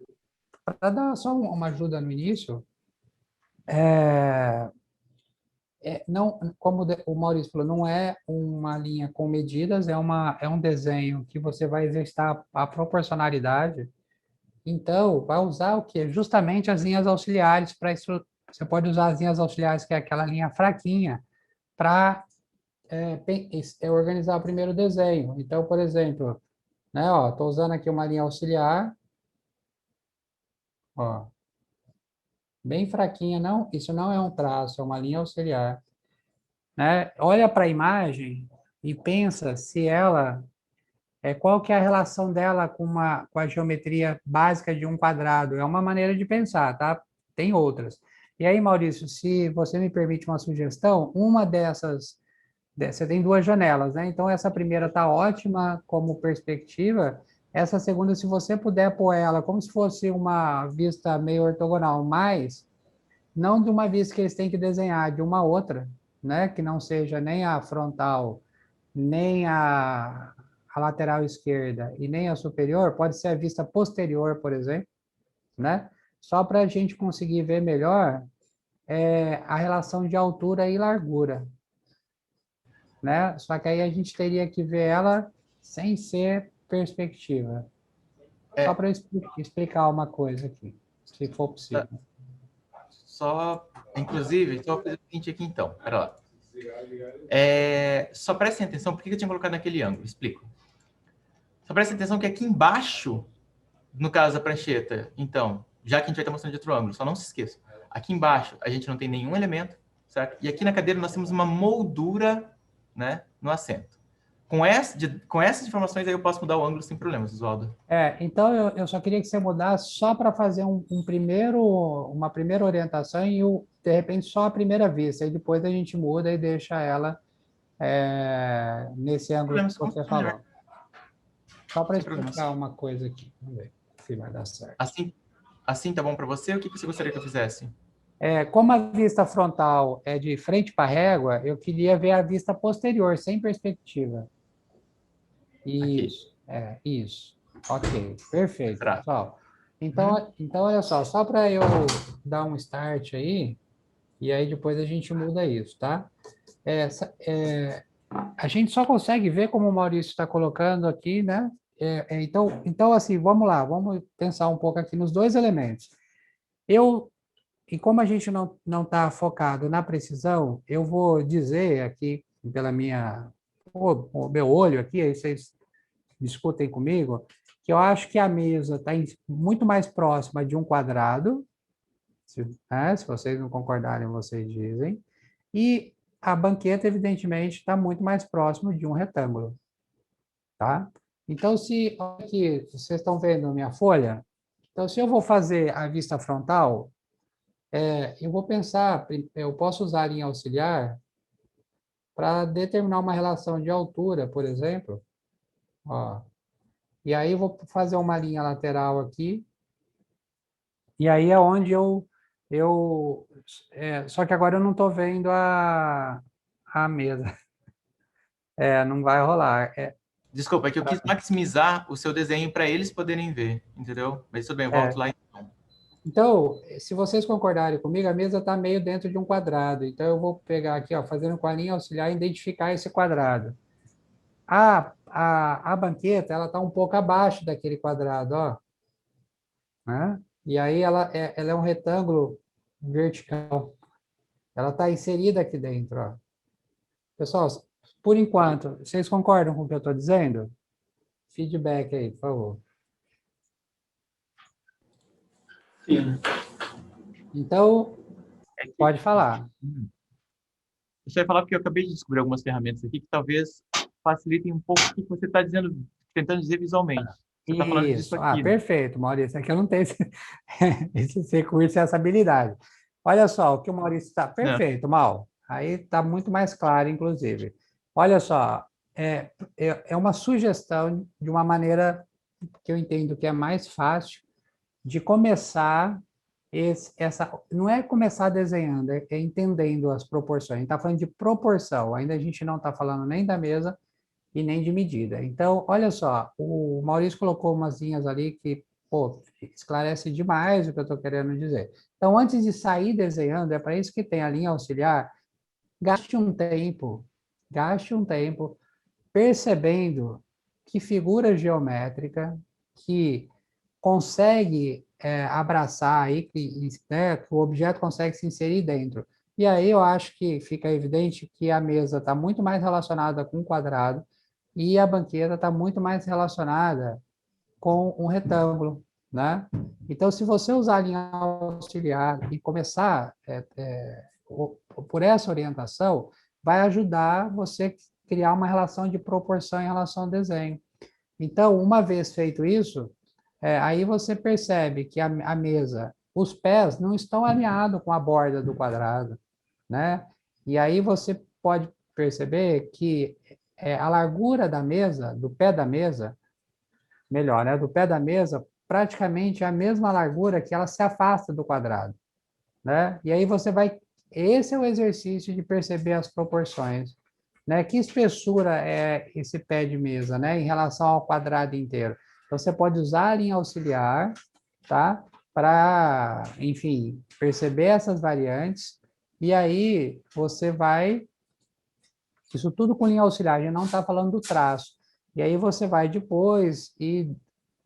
para dar só uma ajuda no início, não, como o Maurício falou, não é uma linha com medidas, é um desenho que você vai exercitar a proporcionalidade. Então, vai usar o quê? Justamente as linhas auxiliares para isso. Você pode usar as linhas auxiliares, que é aquela linha fraquinha, para organizar o primeiro desenho. Então, por exemplo, né, estou usando aqui uma linha auxiliar, ó, bem fraquinha, não, isso não é um traço, é uma linha auxiliar. Né? Olha para a imagem e pensa se ela, qual que é a relação dela com a geometria básica de um quadrado. É uma maneira de pensar, tá? Tem outras. E aí, Maurício, se você me permite uma sugestão, uma dessas, você tem 2 janelas, né? Então, essa primeira está ótima como perspectiva. Essa segunda, se você puder pôr ela como se fosse uma vista meio ortogonal, mas não de uma vista que eles têm que desenhar, de uma outra, né? Que não seja nem a frontal, nem a lateral esquerda e nem a superior, pode ser a vista posterior, por exemplo, né? só para a gente conseguir ver melhor a relação de altura e largura, né? Só que aí a gente teria que ver ela sem ser perspectiva. Só para explicar uma coisa aqui, se for possível. Inclusive, só vou fazer o seguinte aqui então, pera lá. Só prestem atenção, por que eu tinha colocado naquele ângulo? Explico. Só prestem atenção que aqui embaixo, no caso da prancheta, então, já que a gente vai estar mostrando de outro ângulo, só não se esqueça. Aqui embaixo a gente não tem nenhum elemento, certo? E aqui na cadeira nós temos uma moldura, né, no assento. Com essas informações aí eu posso mudar o ângulo sem problemas, Oswaldo. Então eu só queria que você mudasse só para fazer uma primeira orientação e, de repente, só a primeira vista. E depois a gente muda e deixa ela nesse ângulo que você falou. Só para explicar uma coisa aqui. Vamos ver se vai dar certo. Assim tá bom para você? O que você gostaria que eu fizesse? Como a vista frontal é de frente para a régua, eu queria ver a vista posterior, sem perspectiva. Isso, isso. Ok, perfeito, pessoal. Então, olha só para eu dar um start aí, e aí depois a gente muda isso, tá? A gente só consegue ver como o Maurício está colocando aqui, né? Então, assim, vamos lá, vamos pensar um pouco aqui nos dois elementos. E como a gente não está focado na precisão, eu vou dizer aqui, pela o meu olho aqui, aí vocês discutem comigo, que eu acho que a mesa está muito mais próxima de um quadrado, se vocês não concordarem, vocês dizem, e a banqueta, evidentemente, está muito mais próximo de um retângulo, tá? Então, aqui, vocês estão vendo a minha folha? Então, se eu vou fazer a vista frontal, eu vou pensar, eu posso usar a linha auxiliar para determinar uma relação de altura, por exemplo, ó. E aí eu vou fazer uma linha lateral aqui, e aí é onde só que agora eu não estou vendo a mesa. Não vai rolar. Desculpa, é que eu quis maximizar o seu desenho para eles poderem ver, entendeu? Mas tudo bem, eu volto lá então. Então, se vocês concordarem comigo, a mesa está meio dentro de um quadrado. Então, eu vou pegar aqui, ó, fazendo com a linha auxiliar, identificar esse quadrado. A banqueta, ela está um pouco abaixo daquele quadrado, ó. Né? E aí ela é um retângulo vertical. Ela está inserida aqui dentro, ó. Pessoal, por enquanto, vocês concordam com o que eu estou dizendo? Feedback aí, por favor. Sim. Então, pode falar. Eu só ia falar porque eu acabei de descobrir algumas ferramentas aqui que talvez facilitem um pouco o que você está dizendo, tentando dizer visualmente. Você está falando disso aqui. Perfeito, Maurício. É que eu não tenho esse recurso e essa habilidade. Olha só, o que o Maurício está... Perfeito, Mal. Aí está muito mais claro, inclusive. Olha só, é uma sugestão de uma maneira que eu entendo que é mais fácil de começar não é começar desenhando, é entendendo as proporções. A gente está falando de proporção, ainda a gente não está falando nem da mesa e nem de medida. Então, olha só, o Maurício colocou umas linhas ali que, esclarece demais o que eu estou querendo dizer. Então, antes de sair desenhando, é para isso que tem a linha auxiliar, gaste um tempo percebendo que figura geométrica que consegue abraçar aí, que o objeto consegue se inserir dentro. E aí eu acho que fica evidente que a mesa está muito mais relacionada com o quadrado e a banqueta está muito mais relacionada com um retângulo, né? Então, se você usar a linha auxiliar e começar por essa orientação, vai ajudar você a criar uma relação de proporção em relação ao desenho. Então, uma vez feito isso, aí você percebe que a mesa, os pés não estão alinhados com a borda do quadrado, né? E aí você pode perceber que a largura da mesa, do pé da mesa, melhor, né? Do pé da mesa, praticamente é a mesma largura que ela se afasta do quadrado, né? E aí você vai... Esse é o exercício de perceber as proporções, né? Que espessura é esse pé de mesa, né? Em relação ao quadrado inteiro. Então, você pode usar a linha auxiliar, tá? para, enfim, perceber essas variantes, e aí você vai, isso tudo com linha auxiliar, a gente não está falando do traço, e aí você vai depois e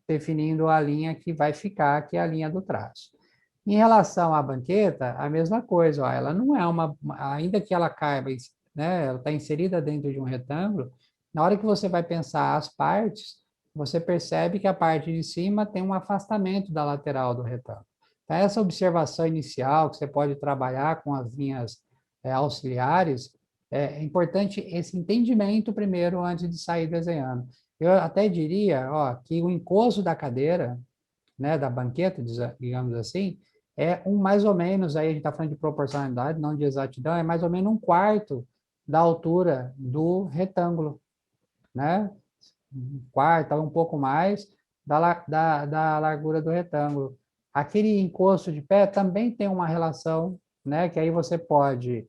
definindo a linha que vai ficar, que é a linha do traço. Em relação à banqueta, a mesma coisa, ó, ela não é ainda que ela caiba, né, ela está inserida dentro de um retângulo, na hora que você vai pensar as partes, você percebe que a parte de cima tem um afastamento da lateral do retângulo. Então, essa observação inicial, que você pode trabalhar com as linhas auxiliares, é importante esse entendimento primeiro antes de sair desenhando. Eu até diria, ó, que o encosto da cadeira, né, da banqueta, digamos assim, é mais ou menos, aí a gente está falando de proporcionalidade, não de exatidão, é mais ou menos um quarto da altura do retângulo, né? Um quarto, um pouco mais da largura do retângulo. Aquele encosto de pé também tem uma relação, né? Que aí você pode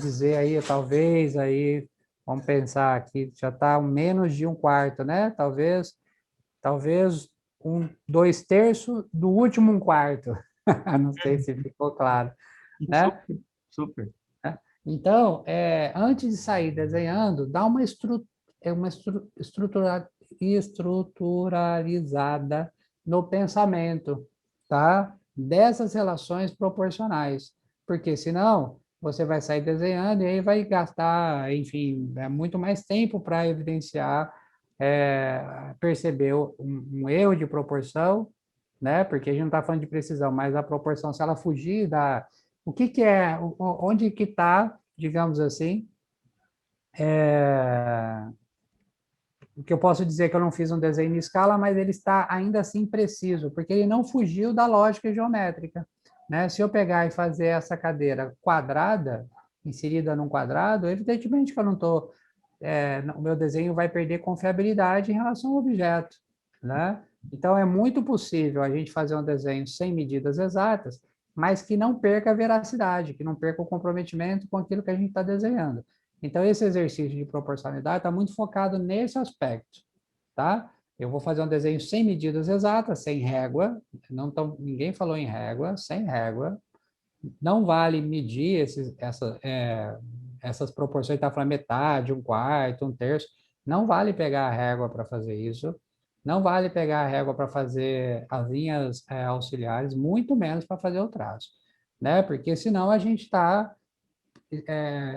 dizer aí, talvez, aí, vamos pensar aqui, já está menos de um quarto, né? Talvez 2/3 do último um quarto. Não sei se ficou claro, né? Super. Então, antes de sair desenhando, dá uma estruturalizada no pensamento, tá? Dessas relações proporcionais, porque senão você vai sair desenhando e aí vai gastar, enfim, muito mais tempo para evidenciar, perceber um erro de proporção, né? Porque a gente não está falando de precisão, mas a proporção, se ela fugir da o que é, onde que está, digamos assim, o que eu posso dizer que eu não fiz um desenho em escala, mas ele está ainda assim preciso, porque ele não fugiu da lógica geométrica, né? Se eu pegar e fazer essa cadeira quadrada, inserida num quadrado, evidentemente que eu não estou, o meu desenho vai perder confiabilidade em relação ao objeto, né? Então, é muito possível a gente fazer um desenho sem medidas exatas, mas que não perca a veracidade, que não perca o comprometimento com aquilo que a gente está desenhando. Então, esse exercício de proporcionalidade está muito focado nesse aspecto, tá? Eu vou fazer um desenho sem medidas exatas, sem régua, ninguém falou em régua, sem régua. Não vale medir essas proporções, está falando metade, um quarto, um terço. Não vale pegar a régua para fazer isso. Não vale pegar a régua para fazer as linhas auxiliares, muito menos para fazer o traço, né? Porque senão a gente está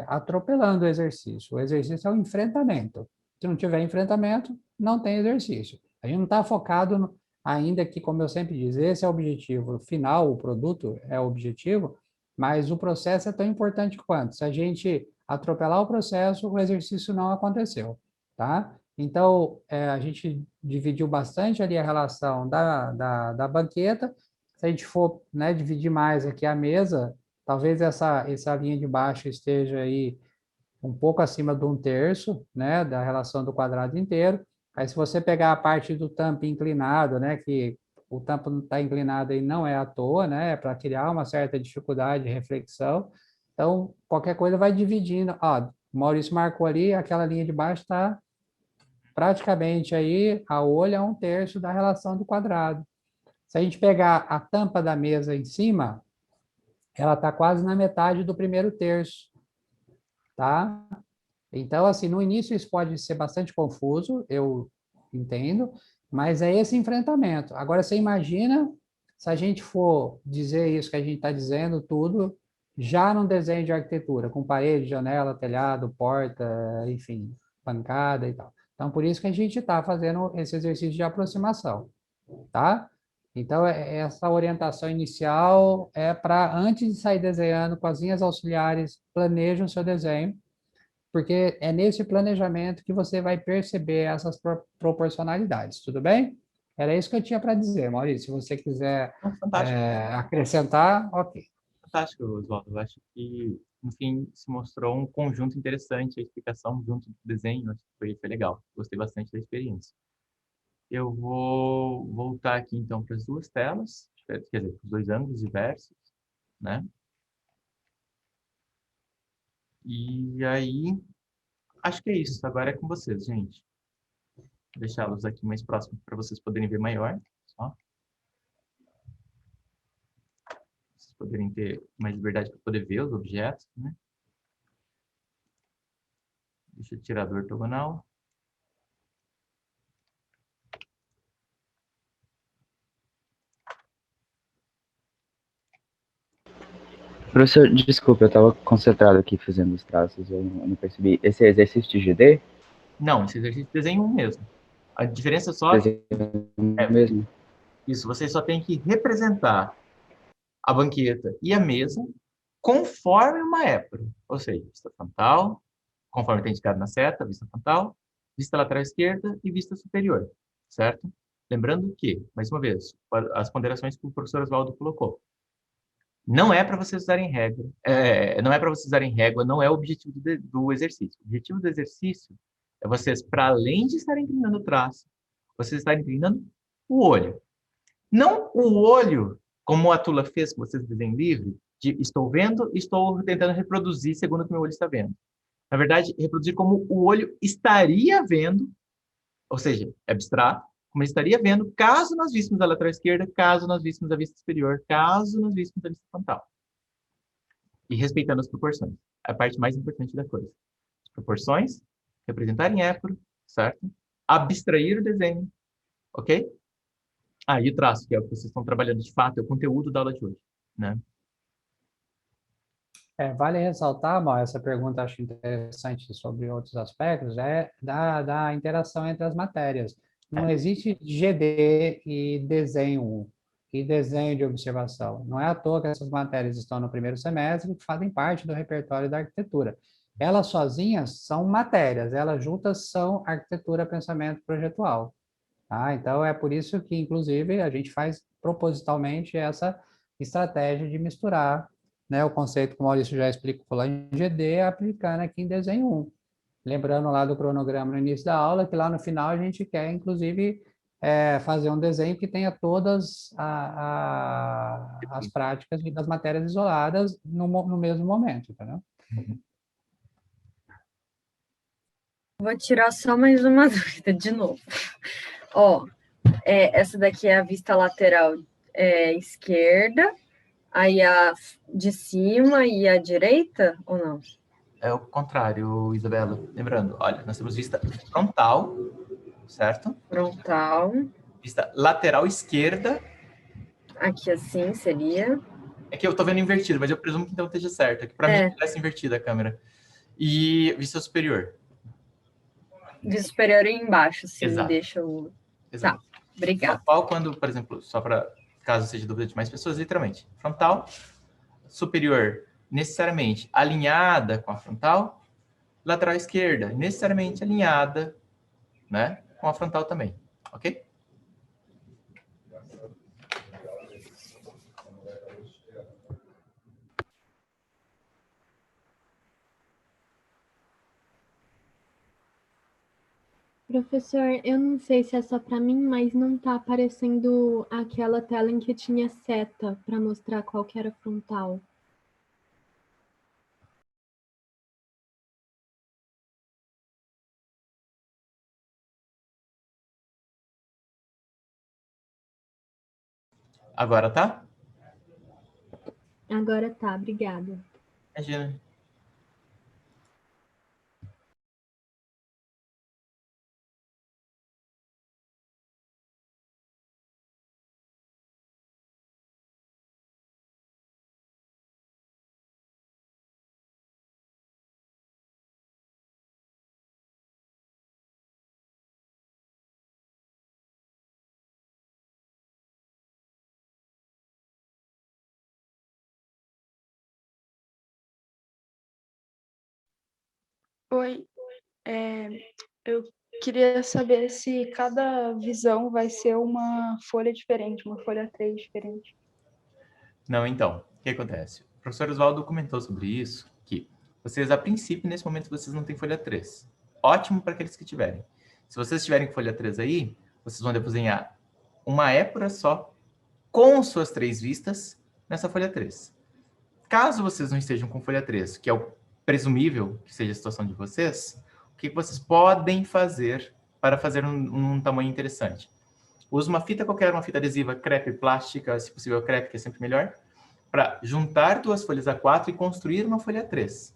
atropelando o exercício. O exercício é um enfrentamento. Se não tiver enfrentamento, não tem exercício. A gente não está focado ainda que, como eu sempre digo, esse é o objetivo final, o produto é o objetivo, mas o processo é tão importante quanto. Se a gente atropelar o processo, o exercício não aconteceu, tá? Então, a gente dividiu bastante ali a relação da banqueta. Se a gente for, né, dividir mais aqui a mesa, talvez essa linha de baixo esteja aí um pouco acima de um terço, né, da relação do quadrado inteiro. Aí, se você pegar a parte do tampo inclinado, né, que o tampo não está inclinado aí não é à toa, né, é para criar uma certa dificuldade de reflexão. Então, qualquer coisa vai dividindo. Ó, o Maurício marcou ali, aquela linha de baixo está praticamente aí, a olho é um terço da relação do quadrado. Se a gente pegar a tampa da mesa em cima, ela está quase na metade do primeiro terço, tá? Então, assim, no início isso pode ser bastante confuso, eu entendo, mas é esse enfrentamento. Agora, você imagina se a gente for dizer isso que a gente está dizendo, tudo, já num desenho de arquitetura, com parede, janela, telhado, porta, enfim, bancada e tal. Então, por isso que a gente está fazendo esse exercício de aproximação, tá? Então, essa orientação inicial é para, antes de sair desenhando com as linhas auxiliares, planeje o seu desenho, porque é nesse planejamento que você vai perceber essas proporcionalidades, tudo bem? Era isso que eu tinha para dizer, Maurício. Se você quiser Fantástico. acrescentar, ok. Fantástico, Oswaldo. Eu acho que, no fim, se mostrou um conjunto interessante, a explicação junto do desenho, acho que foi legal. Gostei bastante da experiência. Eu vou voltar aqui, então, para as duas telas, quer dizer, para os dois ângulos diversos, né? E aí, acho que é isso. Agora é com vocês, gente. Vou deixá-los aqui mais próximos para vocês poderem ver maior. Só. poderem ter mais liberdade para poder ver os objetos, né? Deixa eu tirar do ortogonal. Professor, desculpa, eu estava concentrado aqui fazendo os traços, eu não percebi. Esse é exercício de GD? Não, esse exercício de desenho 1 mesmo. A diferença só Desenho mesmo? isso, você só tem que representar a banqueta e a mesa conforme uma épura. Ou seja, vista frontal, conforme está indicado na seta, vista frontal, vista lateral esquerda e vista superior, certo? Lembrando que, mais uma vez, as ponderações que o professor Oswaldo colocou. Não é para vocês usarem regra, não é para vocês usarem régua, não é o objetivo do exercício. O objetivo do exercício é vocês, para além de estarem treinando o traço, vocês estarem treinando o olho. Não o olho, como a Tula fez com vocês no desenho livre, de estou vendo e estou tentando reproduzir segundo o que meu olho está vendo. Na verdade, reproduzir como o olho estaria vendo, ou seja, é abstrato, como ele estaria vendo, caso nós víssemos a lateral esquerda, caso nós víssemos a vista superior, caso nós víssemos a vista frontal. E respeitando as proporções. É a parte mais importante da coisa. As proporções, representar em épura, certo? Abstrair o desenho, ok? Ah, e o traço, que é o que vocês estão trabalhando de fato, é o conteúdo da aula de hoje, né? Vale ressaltar, Mal, essa pergunta acho interessante sobre outros aspectos, da interação entre as matérias. Não existe GD e desenho 1, e desenho de observação. Não é à toa que essas matérias estão no primeiro semestre e fazem parte do repertório da arquitetura. Elas sozinhas são matérias, elas juntas são arquitetura, pensamento projetual. Tá? Então, é por isso que, inclusive, a gente faz propositalmente essa estratégia de misturar, né, o conceito que o Maurício já explicou lá em GD, aplicando aqui em desenho 1. Lembrando lá do cronograma no início da aula, que lá no final a gente quer, inclusive, fazer um desenho que tenha todas as práticas das matérias isoladas no mesmo momento, entendeu? Vou tirar só mais uma dúvida de novo. Ó, essa daqui é a vista lateral esquerda, aí a de cima e a direita, ou não? É o contrário, Isabela. Lembrando, olha, nós temos vista frontal, certo? Frontal. Vista lateral esquerda. Aqui assim seria. É que eu tô vendo invertido, mas eu presumo que então esteja certo. É que para mim parece invertida a câmera. E vista superior. Vista superior é embaixo, sim. Exato. Deixa eu... Exato. Tá, obrigada. Frontal, quando, por exemplo, só para caso seja dúvida de mais pessoas, literalmente. Frontal, superior, necessariamente alinhada com a frontal. Lateral esquerda, necessariamente alinhada, né, com a frontal também. Ok? Professor, eu não sei se é só para mim, mas não está aparecendo aquela tela em que tinha seta para mostrar qual que era frontal. Agora tá? Agora tá, obrigada. Imagina. Oi, eu queria saber se cada visão vai ser uma folha diferente, uma folha 3 diferente. Não, então, o que acontece? O professor Oswaldo comentou sobre isso, que vocês, a princípio, nesse momento, vocês não têm folha 3. Ótimo para aqueles que tiverem. Se vocês tiverem folha 3 aí, vocês vão desenhar uma épura só, com suas 3 vistas, nessa folha 3. Caso vocês não estejam com folha 3, que é o presumível que seja a situação de vocês, o que vocês podem fazer para fazer um tamanho interessante? Use uma fita qualquer, uma fita adesiva crepe plástica, se possível crepe, que é sempre melhor, para juntar duas folhas A4 e construir uma folha A3.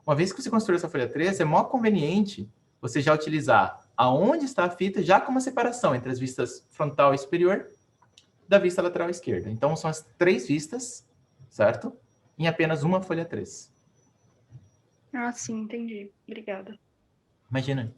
Uma vez que você construiu essa folha A3, é mó conveniente você já utilizar aonde está a fita, já com uma separação entre as vistas frontal e superior da vista lateral esquerda. Então, são as 3 vistas, certo? Em apenas uma folha 3. Ah, sim, entendi. Obrigada. Imagina.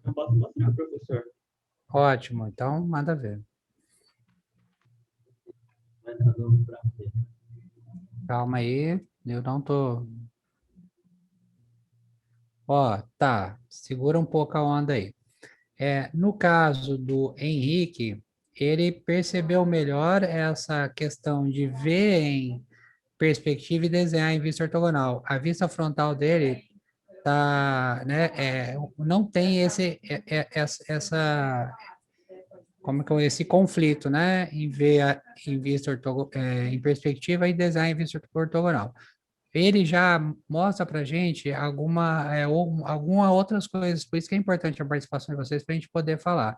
Eu posso mostrar, professor. Ótimo, então manda ver. Vai dar novo para ver. Calma aí, eu não tô... Ó, tá, segura um pouco a onda aí. No caso do Henrique, ele percebeu melhor essa questão de ver em perspectiva e desenhar em vista ortogonal. A vista frontal dele tá, né, não tem como que esse conflito, né, em ver em vista em perspectiva e desenhar em vista ortogonal. Ele já mostra para a gente alguma outras coisas, por isso que é importante a participação de vocês para a gente poder falar.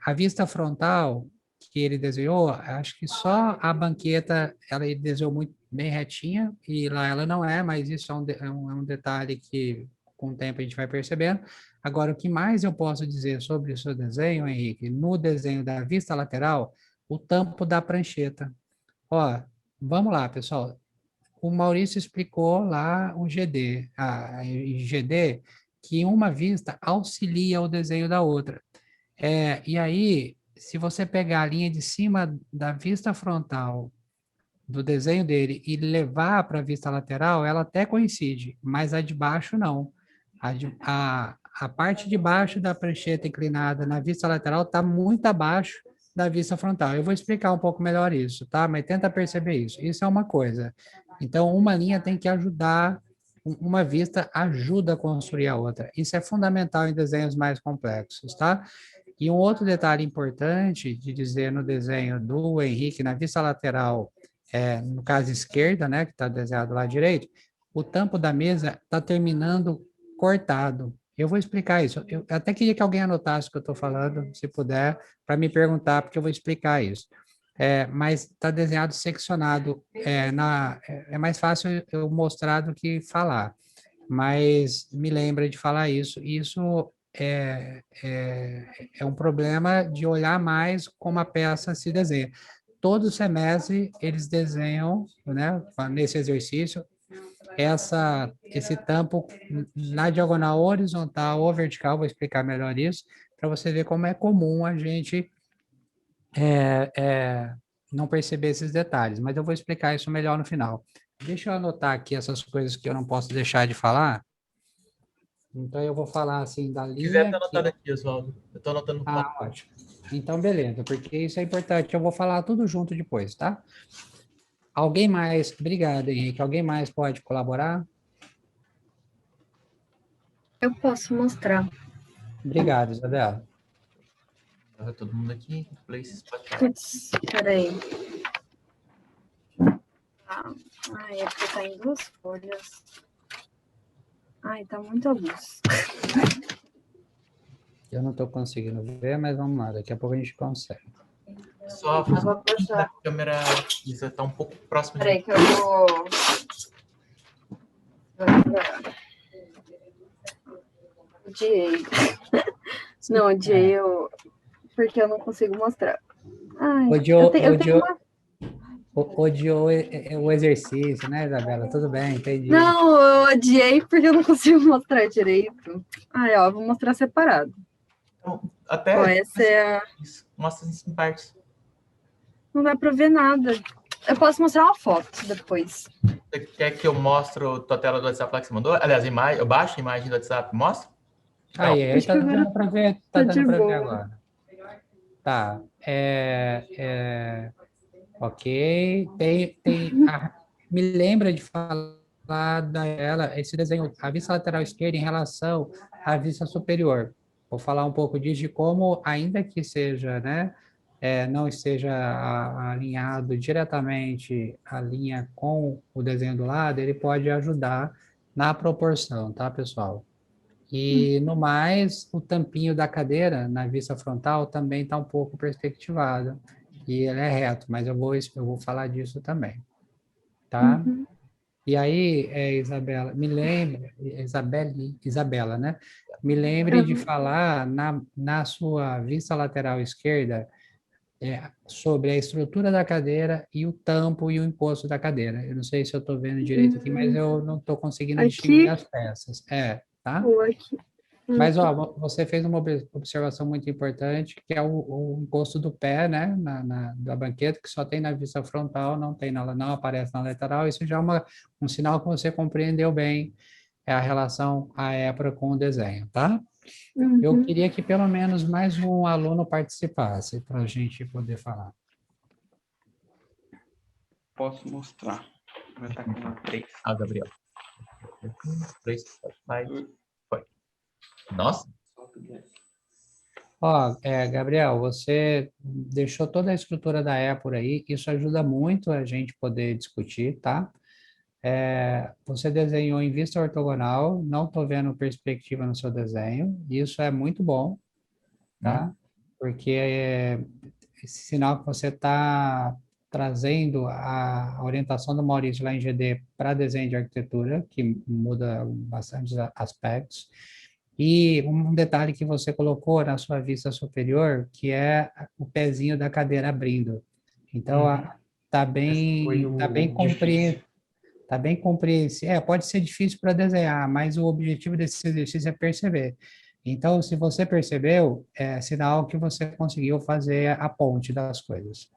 A vista frontal que ele desenhou, acho que só a banqueta, ele desenhou muito bem retinha, e lá ela não é, mas isso é um detalhe que com o tempo a gente vai percebendo. Agora, o que mais eu posso dizer sobre o seu desenho, Henrique? No desenho da vista lateral, o tampo da prancheta. Ó, vamos lá, pessoal. O Maurício explicou lá o GD, em GD, que uma vista auxilia o desenho da outra. E aí, se você pegar a linha de cima da vista frontal do desenho dele e levar para a vista lateral, ela até coincide, mas a de baixo não. A parte de baixo da prancheta inclinada na vista lateral está muito abaixo da vista frontal. Eu vou explicar um pouco melhor isso, tá? Mas tenta perceber isso. Isso é uma coisa. Então, uma linha tem que ajudar, uma vista ajuda a construir a outra. Isso é fundamental em desenhos mais complexos, tá? E um outro detalhe importante de dizer no desenho do Henrique, na vista lateral, no caso esquerda, né, que está desenhado lá direito, o tampo da mesa está terminando cortado. Eu vou explicar isso. Eu até queria que alguém anotasse o que eu estou falando, se puder, para me perguntar, porque eu vou explicar isso. Mas está desenhado seccionado. É mais fácil eu mostrar do que falar, mas me lembra de falar isso. Isso é um problema de olhar mais como a peça se desenha. Todo semestre eles desenham, né, nesse exercício, esse tampo na diagonal horizontal ou vertical, vou explicar melhor isso, para você ver como é comum a gente não perceber esses detalhes, mas eu vou explicar isso melhor no final. Deixa eu anotar aqui essas coisas que eu não posso deixar de falar. Então, eu vou falar assim da Se quiser, linha... tá anotado aqui, Oswaldo. Eu tô anotando no ótimo. Então, beleza, porque isso é importante. Eu vou falar tudo junto depois, tá? Alguém mais? Obrigado, Henrique. Alguém mais pode colaborar? Eu posso mostrar. Obrigado, Isabela. Tá todo mundo aqui. Places, pode falar. Putz, peraí. É porque tá em 2 folhas. Ai, tá muito abuso. Eu não estou conseguindo ver, mas vamos lá. Daqui a pouco a gente consegue. Só a câmera está um pouco próxima. Peraí que eu vou... Odiei. Não, odiei eu... Porque eu não consigo mostrar. Ai, Odiou uma... o exercício, né, Isabela? Tudo bem, entendi. Não, eu odiei porque eu não consigo mostrar direito. Ai, ó, vou mostrar separado. Então, até... Ó, essa é a... Mostra em partes. Não dá pra ver nada. Eu posso mostrar uma foto depois. Você quer que eu mostre a tua tela do WhatsApp lá que você mandou? Aliás, eu baixo a imagem do WhatsApp, mostra? Aí tá dando para ver, tá dando para ver agora. Tá, ok, me lembra de falar esse desenho, a vista lateral esquerda em relação à vista superior. Vou falar um pouco disso, de como, ainda que seja, né, não esteja alinhado diretamente a linha com o desenho do lado, ele pode ajudar na proporção, tá, pessoal? E, no mais, o tampinho da cadeira na vista frontal também está um pouco perspectivado. E ele é reto, mas eu vou falar disso também, tá? Uhum. E aí, Isabela, me lembre, Isabela, né? Me lembre de falar na sua vista lateral esquerda sobre a estrutura da cadeira e o tampo e o encosto da cadeira. Eu não sei se eu estou vendo direito aqui, mas eu não estou conseguindo distinguir Aqui as peças. Tá? ou aqui? Mas, ó, você fez uma observação muito importante, que é o encosto do pé, né, da banqueta, que só tem na vista frontal, não aparece na lateral. Isso já é um sinal que você compreendeu bem a relação à épora com o desenho, tá? Eu Uhum. queria que pelo menos mais um aluno participasse, para a gente poder falar. Posso mostrar. Vai estar com a 3. Ah, Gabriel. 3, vai. Foi. Nossa. Ó, Gabriel, você deixou toda a estrutura da épora aí, isso ajuda muito a gente poder discutir, tá? Você desenhou em vista ortogonal, não estou vendo perspectiva no seu desenho, isso é muito bom, tá? Porque esse sinal que você está trazendo a orientação do Maurício lá em GD para desenho de arquitetura, que muda bastante aspectos. E um detalhe que você colocou na sua vista superior, que é o pezinho da cadeira abrindo. Então, tá bem compreendido. Está bem compreensível. Pode ser difícil para desenhar, mas o objetivo desse exercício é perceber. Então, se você percebeu, é sinal que você conseguiu fazer a ponte das coisas,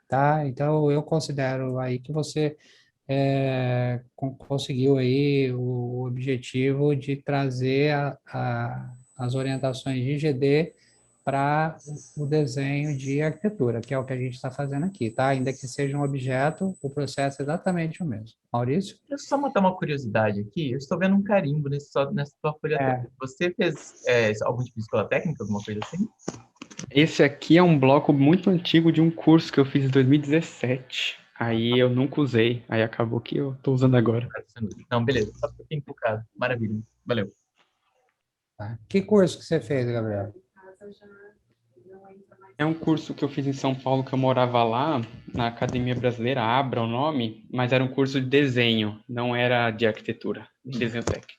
tá? Então, eu considero aí que você conseguiu aí o objetivo de trazer as orientações de GD para o desenho de arquitetura, que é o que a gente está fazendo aqui, tá? Ainda que seja um objeto, o processo é exatamente o mesmo. Maurício? Deixa eu só matar uma curiosidade aqui. Eu estou vendo um carimbo nessa sua folha. Você fez algum tipo de escola técnica, alguma coisa assim? Esse aqui é um bloco muito antigo de um curso que eu fiz em 2017. Aí eu nunca usei. Aí acabou que eu tô usando agora. Não, beleza. Só porque eu fiquei empolgado. Maravilha. Valeu. Tá. Que curso que você fez, Gabriel? É um curso que eu fiz em São Paulo, que eu morava lá, na Academia Brasileira, Abra o nome, mas era um curso de desenho, não era de arquitetura, de desenho técnico.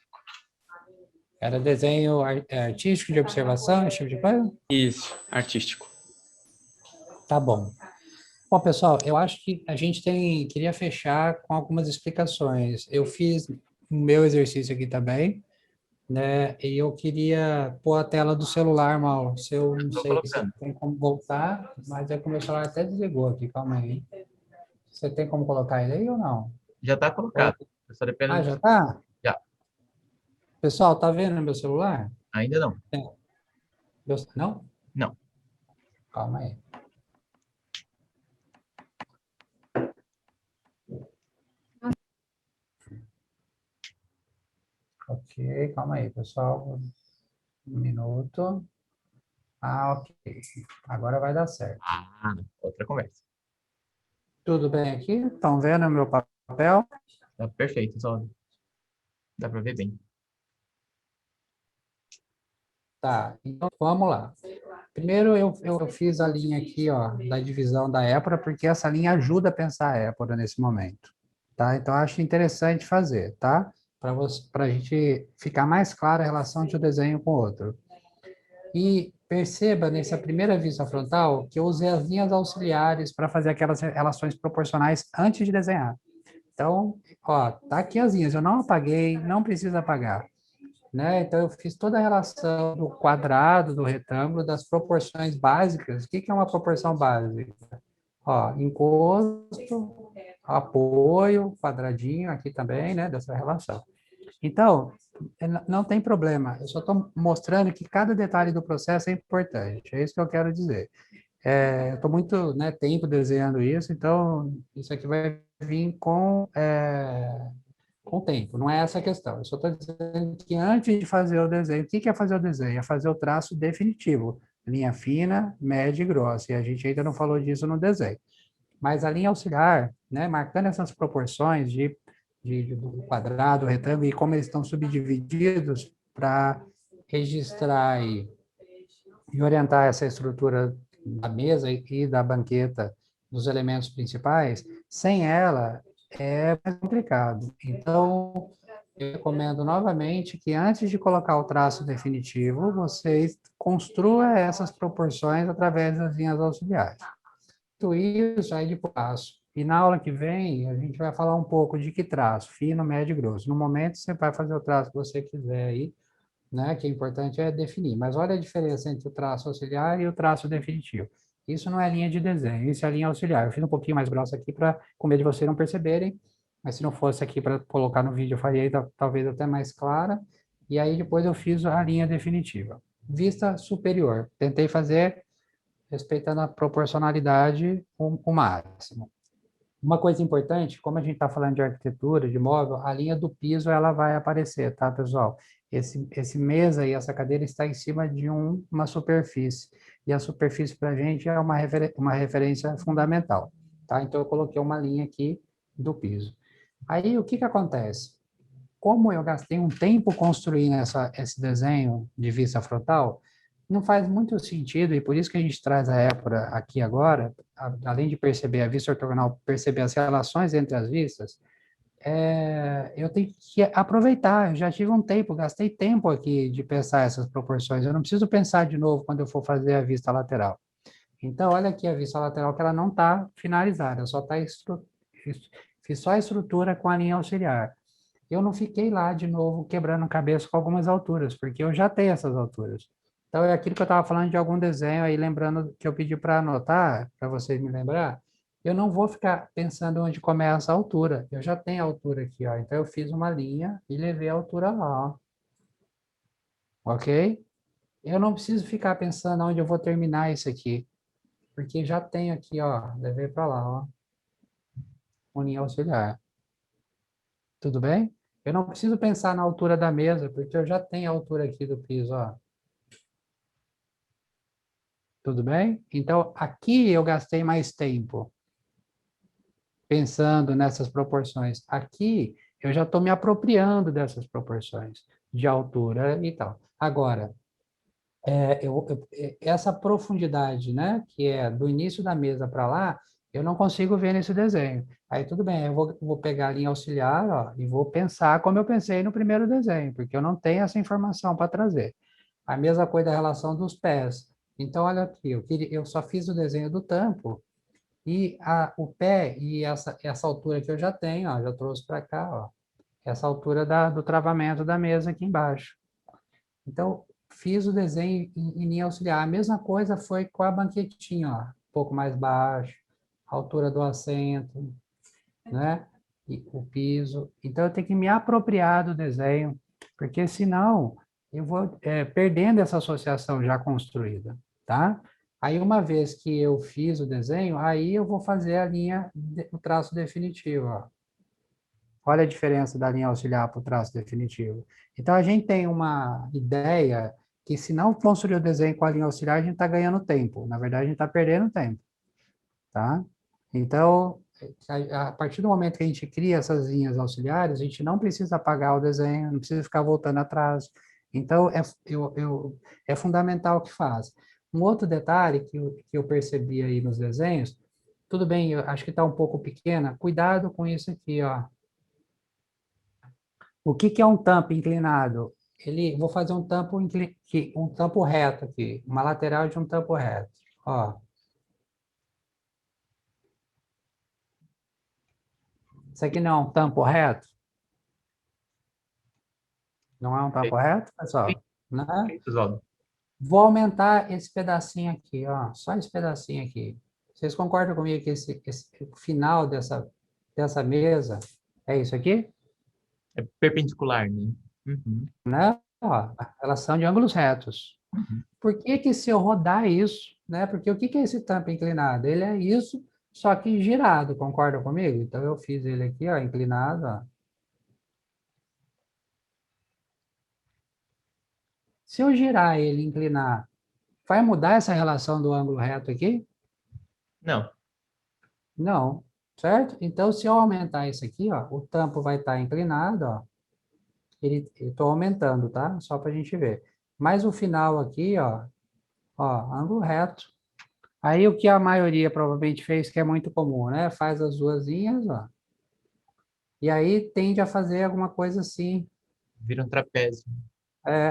Era desenho artístico de observação, esse tipo de coisa? Isso, artístico. Tá bom. Bom, pessoal, eu acho que a gente queria fechar com algumas explicações. Eu fiz o meu exercício aqui também, né? E eu queria pôr a tela do celular, Mauro. Se eu não sei se tem como voltar, mas é que o meu celular até desligou aqui, calma aí. Você tem como colocar ele aí ou não? Já está colocado. Só depende já está? Já. Pessoal, tá vendo meu celular? Ainda não. Não? Não. Calma aí. Ok, calma aí, pessoal. Um minuto. Ok. Agora vai dar certo. Outra conversa. Tudo bem aqui? Estão vendo o meu papel? Tá perfeito, só dá para ver bem. Tá, então vamos lá. Primeiro eu fiz a linha aqui, ó, da divisão da épora, porque essa linha ajuda a pensar a épora nesse momento, tá? Então acho interessante fazer, tá? Para a gente ficar mais clara a relação de um desenho com o outro. E perceba nessa primeira vista frontal que eu usei as linhas auxiliares para fazer aquelas relações proporcionais antes de desenhar. Então, ó, tá aqui as linhas, eu não apaguei, não precisa apagar. Né? Então, eu fiz toda a relação do quadrado, do retângulo, das proporções básicas. O que é uma proporção básica? Ó, encosto, apoio, quadradinho aqui também, né, dessa relação. Então, não tem problema, eu só estou mostrando que cada detalhe do processo é importante, é isso que eu quero dizer. Eu estou muito tempo desenhando isso, então isso aqui vai vir com o tempo, não é essa a questão. Eu só estou dizendo que antes de fazer o desenho, o que é fazer o desenho? É fazer o traço definitivo. linha fina, média e grossa. E a gente ainda não falou disso no desenho. Mas a linha auxiliar, né, marcando essas proporções do quadrado, retângulo e como eles estão subdivididos para registrar e orientar essa estrutura da mesa e da banqueta dos elementos principais, sem ela é mais complicado. Então, eu recomendo novamente que antes de colocar o traço definitivo, vocês construa essas proporções através das linhas auxiliares. Tudo isso aí de passo. E na aula que vem, a gente vai falar um pouco de que traço, fino, médio e grosso. No momento, você vai fazer o traço que você quiser aí, né? Que é importante é definir. Mas olha a diferença entre o traço auxiliar e o traço definitivo. Isso não é linha de desenho, isso é linha auxiliar. Eu fiz um pouquinho mais grossa aqui para com medo de vocês não perceberem, mas se não fosse aqui para colocar no vídeo, eu faria talvez até mais clara. E aí depois eu fiz a linha definitiva. Vista superior. Tentei fazer respeitando a proporcionalidade o máximo. Uma coisa importante, como a gente está falando de arquitetura, de móvel, a linha do piso ela vai aparecer, tá, pessoal? Esse mesa e essa cadeira está em cima de uma superfície, e a superfície para a gente é uma referência fundamental, tá? Então, eu coloquei uma linha aqui do piso. Aí, o que acontece? Como eu gastei um tempo construindo esse desenho de vista frontal, não faz muito sentido, e por isso que a gente traz a épora aqui agora, além de perceber a vista ortogonal, perceber as relações entre as vistas, eu tenho que aproveitar, eu já tive um tempo, gastei tempo aqui de pensar essas proporções, eu não preciso pensar de novo quando eu for fazer a vista lateral. Então, olha aqui a vista lateral que ela não está finalizada, fiz só a estrutura com a linha auxiliar. Eu não fiquei lá de novo quebrando cabeça com algumas alturas, porque eu já tenho essas alturas. Então, é aquilo que eu estava falando de algum desenho aí, lembrando que eu pedi para anotar, para vocês me lembrar, eu não vou ficar pensando onde começa a altura. Eu já tenho a altura aqui, ó. Então, eu fiz uma linha e levei a altura lá, ó. Ok? Eu não preciso ficar pensando onde eu vou terminar isso aqui, porque já tenho aqui, ó, levei para lá, ó, uma linha auxiliar. Tudo bem? Eu não preciso pensar na altura da mesa, porque eu já tenho a altura aqui do piso, ó. Tudo bem? Então, aqui eu gastei mais tempo pensando nessas proporções. Aqui eu já estou me apropriando dessas proporções de altura e tal. Agora, essa profundidade, né, que é do início da mesa para lá, eu não consigo ver nesse desenho. Aí tudo bem, eu vou pegar a linha auxiliar, ó, e vou pensar como eu pensei no primeiro desenho, porque eu não tenho essa informação para trazer. A mesma coisa da relação dos pés. Então, olha aqui, eu só fiz o desenho do tampo e o pé e essa altura que eu já tenho, ó, já trouxe para cá, ó, essa altura do travamento da mesa aqui embaixo. Então, fiz o desenho em linha auxiliar. A mesma coisa foi com a banquetinha, ó, um pouco mais baixo, a altura do assento, né? E o piso. Então, eu tenho que me apropriar do desenho, porque senão eu vou perdendo essa associação já construída, tá? Aí, uma vez que eu fiz o desenho, aí eu vou fazer o traço definitivo, ó. Olha a diferença da linha auxiliar para o traço definitivo. Então, a gente tem uma ideia que se não construir o desenho com a linha auxiliar, a gente está ganhando tempo. Na verdade, a gente está perdendo tempo, tá? Então, a partir do momento que a gente cria essas linhas auxiliares, a gente não precisa apagar o desenho, não precisa ficar voltando atrás. Então, é fundamental que faz. Um outro detalhe que eu percebi aí nos desenhos, tudo bem, eu acho que está um pouco pequena, cuidado com isso aqui, ó. O que é um tampo inclinado? Vou fazer um tampo reto aqui, uma lateral de um tampo reto. Ó. Isso aqui não é um tampo reto? Não é um tampo reto, pessoal? Né? Vou aumentar esse pedacinho aqui, ó, só esse pedacinho aqui. Vocês concordam comigo que esse final dessa mesa é isso aqui? É perpendicular, né? Uhum. Né? Ó, a relação de ângulos retos. Uhum. Por que se eu rodar isso, né? Porque o que é esse tampo inclinado? Ele é isso, só que girado, concorda comigo? Então, eu fiz ele aqui, ó, inclinado, ó. Se eu girar ele, inclinar Vai mudar essa relação do ângulo reto aqui? Não. Não, certo? Então, se eu aumentar isso aqui, ó, o tampo vai estar inclinado, ó. Estou aumentando, tá? Só para a gente ver. Mas o final aqui, ó, ângulo reto. Aí o que a maioria provavelmente fez, que é muito comum, né? Faz as duas linhas, ó. E aí tende a fazer alguma coisa assim. Vira um trapézio.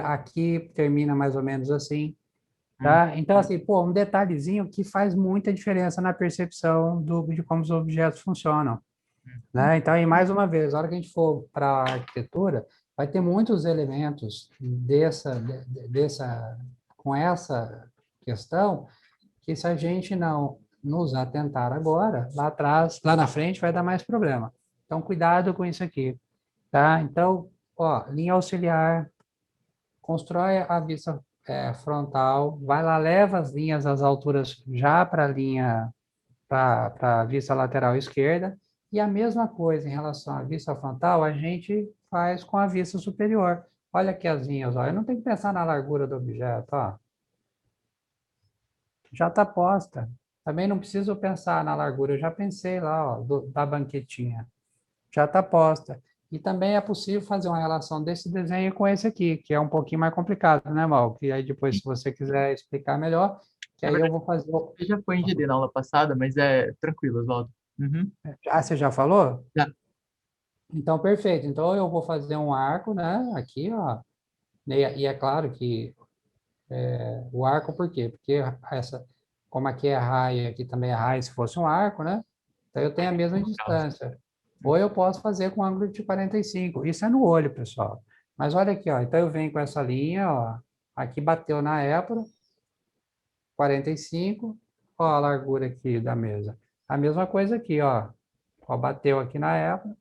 Aqui termina mais ou menos assim, tá? Então, assim, pô, um detalhezinho que faz muita diferença na percepção de como os objetos funcionam, né? Então, e mais uma vez, a hora que a gente for para a arquitetura, vai ter muitos elementos com essa questão, que se a gente não nos atentar agora, lá atrás, lá na frente, vai dar mais problema. Então, cuidado com isso aqui, tá? Então, ó, linha auxiliar, constrói a vista frontal, vai lá, leva as linhas, as alturas já para a linha, para a vista lateral esquerda, e a mesma coisa em relação à vista frontal, a gente faz com a vista superior. Olha aqui as linhas, ó. Eu não tenho que pensar na largura do objeto, ó. Já está posta. Também não preciso pensar na largura, eu já pensei lá, ó, da banquetinha. Já está posta. E também é possível fazer uma relação desse desenho com esse aqui, que é um pouquinho mais complicado, né, Mal? Que aí depois, se você quiser explicar melhor, que aí eu vou fazer... Você já foi em GD na aula passada, mas é tranquilo, Oswaldo. Uhum. Ah, você já falou? Já. Então, perfeito. Então, eu vou fazer um arco, né, aqui, ó. E é claro que o arco, por quê? Porque como aqui é raia, aqui também é raia, se fosse um arco, né? Então, eu tenho a mesma distância. Ou eu posso fazer com ângulo de 45. Isso é no olho, pessoal. Mas olha aqui, ó. Então, eu venho com essa linha, ó. Aqui bateu na épora, 45. Ó a largura aqui da mesa. A mesma coisa aqui, ó. Ó, bateu aqui na épora,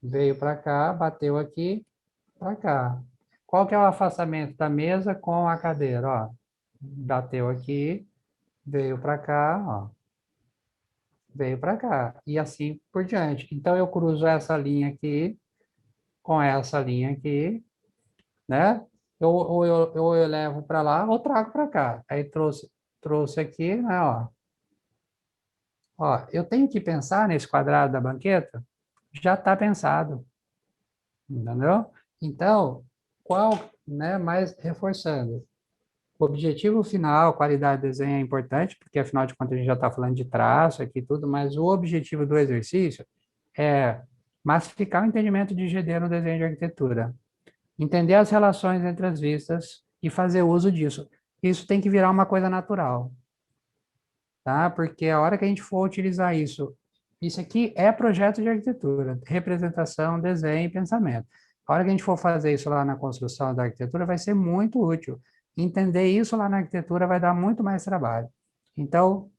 veio para cá, bateu aqui, para cá. Qual que é o afastamento da mesa com a cadeira, ó? Bateu aqui, veio para cá, ó. Veio para cá. E assim por diante. Então, eu cruzo essa linha aqui com essa linha aqui, né? Eu levo para lá ou trago para cá. Aí trouxe aqui, né, ó. Ó, eu tenho que pensar nesse quadrado da banqueta? Já está pensado, entendeu? Então, né, mais reforçando, o objetivo final, qualidade de desenho é importante, porque afinal de contas a gente já está falando de traço aqui e tudo, mas o objetivo do exercício é massificar o entendimento de GD no desenho de arquitetura. Entender as relações entre as vistas e fazer uso disso. Isso tem que virar uma coisa natural, tá? Porque a hora que a gente for utilizar isso aqui é projeto de arquitetura, representação, desenho e pensamento. A hora que a gente for fazer isso lá na construção da arquitetura, vai ser muito útil. Entender isso lá na arquitetura vai dar muito mais trabalho. Então,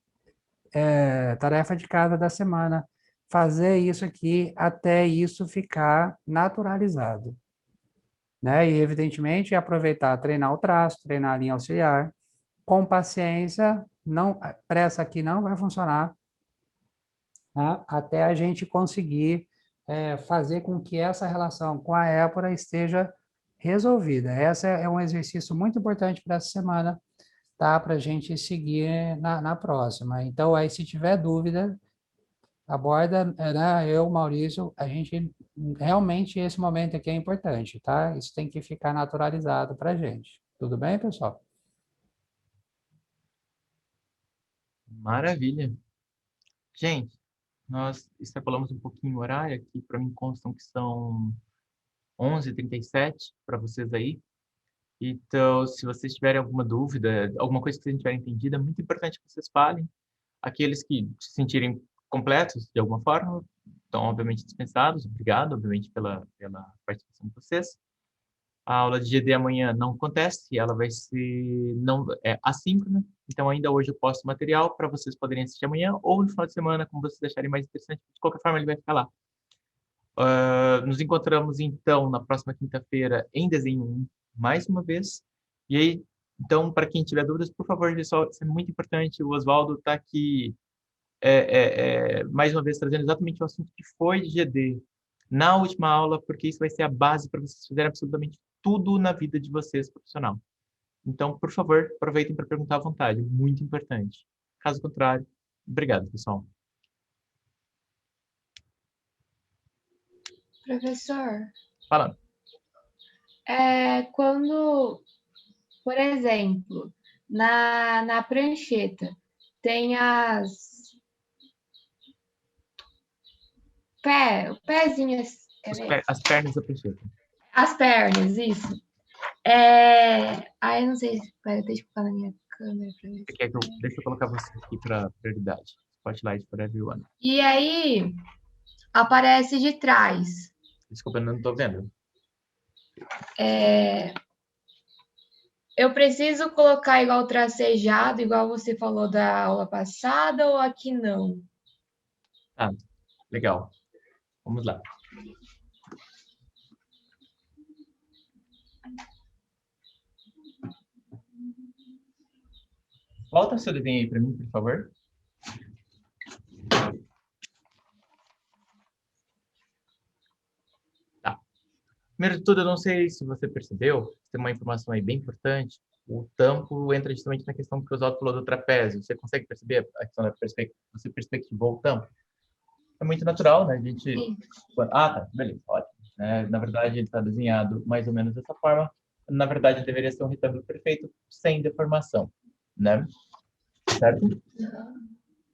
tarefa de casa da semana, fazer isso aqui até isso ficar naturalizado, né? E, evidentemente, aproveitar, treinar o traço, treinar a linha auxiliar, com paciência, não, pressa aqui não vai funcionar, tá? Até a gente conseguir fazer com que essa relação com a épora esteja resolvida. Esse é um exercício muito importante para essa semana, tá? Para a gente seguir na próxima. Então, aí, se tiver dúvida, aborda, né? Eu, Maurício, a gente realmente esse momento aqui é importante, tá? Isso tem que ficar naturalizado para a gente. Tudo bem, pessoal? Maravilha. Gente, nós extrapolamos um pouquinho o horário aqui, para mim constam que são 11h37 para vocês aí. Então, se vocês tiverem alguma dúvida, alguma coisa que vocês não tiverem entendido, é muito importante que vocês falem. Aqueles que se sentirem completos de alguma forma, estão obviamente dispensados. Obrigado, obviamente, pela participação de vocês. A aula de GD amanhã não acontece, ela vai ser assíncrona, então ainda hoje eu posto material para vocês poderem assistir amanhã ou no final de semana, como vocês acharem mais interessante. De qualquer forma, ele vai ficar lá. Nos encontramos, então, na próxima quinta-feira em Desenho 1, mais uma vez. E aí, então, para quem tiver dúvidas, por favor, pessoal, isso é muito importante. O Oswaldo está aqui, mais uma vez, trazendo exatamente o assunto que foi de GD na última aula, porque isso vai ser a base para vocês fazerem absolutamente tudo na vida de vocês, profissional. Então, por favor, aproveitem para perguntar à vontade, muito importante. Caso contrário, obrigado, pessoal. Professor, Falando. quando, por exemplo, na prancheta tem o pezinho, As pernas da prancheta. as pernas, isso. Eu não sei, deixa eu colocar na minha câmera pra ver. Deixa eu colocar você aqui para prioridade. Spotlight for everyone. E aí, aparece de trás. Desculpa, eu não estou vendo. Eu preciso colocar igual tracejado, igual você falou da aula passada, ou aqui não? Ah, legal. Vamos lá. Volta o seu desenho aí para mim, por favor. Tá. Primeiro de tudo, eu não sei se você percebeu, tem uma informação aí bem importante. O tampo entra justamente na questão que o Oswaldo falou do trapézio. Você consegue perceber a questão da perspectiva? Você perspectivou o tampo? É muito natural, né? A gente... Ah, tá. Beleza, ótimo. Na verdade, ele está desenhado mais ou menos dessa forma. Na verdade, deveria ser um retângulo perfeito, sem deformação, né? Certo?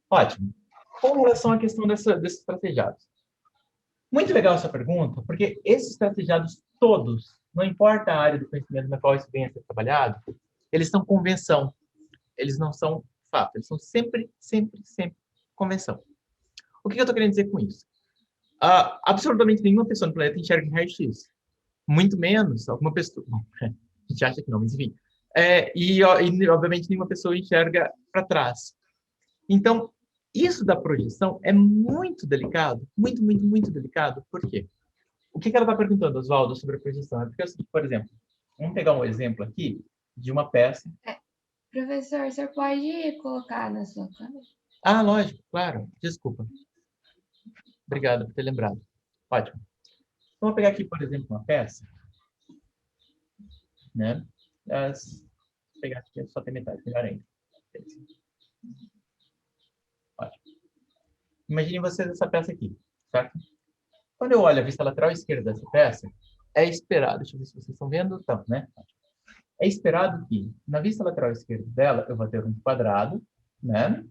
Ótimo. Com relação à questão desses tracejados. Muito legal essa pergunta, porque esses tracejados todos, não importa a área do conhecimento na qual isso venha a ser trabalhado, eles são convenção. Eles não são fato. Eles são sempre convenção. O que eu estou querendo dizer com isso? Absolutamente nenhuma pessoa no planeta enxerga em raio-x. Muito menos alguma pessoa... Bom, a gente acha que não, mas enfim. E, obviamente, nenhuma pessoa enxerga para trás. Então, isso da projeção é muito delicado. Muito delicado. Por quê? O que ela está perguntando, Oswaldo, sobre a projeção? É porque, por exemplo, vamos pegar um exemplo aqui de uma peça. Professor, você pode colocar na sua câmera? Ah, lógico, claro. Desculpa. Obrigado por ter lembrado. Ótimo. Então, vou pegar aqui, por exemplo, uma peça. Né? Vou pegar aqui, só tem metade, melhor ainda. Ótimo. Imaginem vocês essa peça aqui, certo? Quando eu olho a vista lateral esquerda dessa peça, é esperado, deixa eu ver se vocês estão vendo, então, né? É esperado que, na vista lateral esquerda dela, eu vou ter um quadrado, né?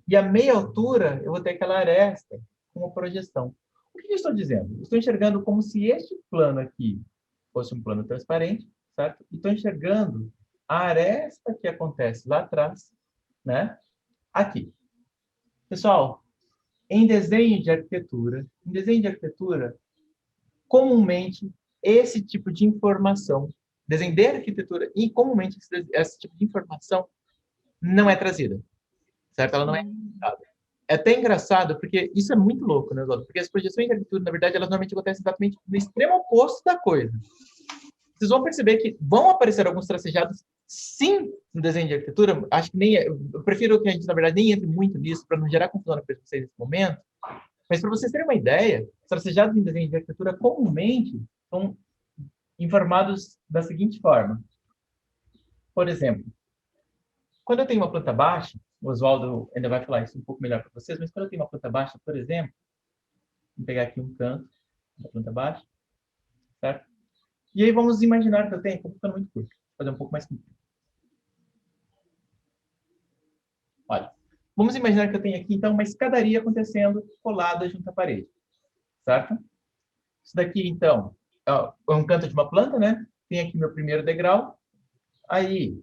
E a meia altura, eu vou ter aquela aresta com uma projeção. O que eu estou dizendo? Eu estou enxergando como se este plano aqui fosse um plano transparente, certo? E estou enxergando a aresta que acontece lá atrás, né? Aqui. Pessoal, em desenho de arquitetura, comumente, esse tipo de informação, desenho de arquitetura, e comumente esse tipo de informação não é trazida, certo? Ela não é citada. É até engraçado, porque isso é muito louco, né, Oswaldo? Porque as projeções de arquitetura, na verdade, elas normalmente acontecem exatamente no extremo oposto da coisa. Vocês vão perceber que vão aparecer alguns tracejados, sim, no desenho de arquitetura. Acho que eu prefiro que a gente, na verdade, nem entre muito nisso, para não gerar confusão para vocês nesse momento. Mas, para vocês terem uma ideia, os tracejados em desenho de arquitetura, comumente, são informados da seguinte forma. Por exemplo, quando eu tenho uma planta baixa, o Oswaldo ainda vai falar isso um pouco melhor para vocês, mas quando eu tenho uma planta baixa, por exemplo, vou pegar aqui um canto da planta baixa, certo? E aí vamos imaginar que eu tenho, estou ficando muito curto, vou fazer um pouco mais comprido. Olha, vamos imaginar que eu tenho aqui, então, uma escadaria acontecendo colada junto à parede, certo? Isso daqui, então, é um canto de uma planta, né? Tem aqui meu primeiro degrau, aí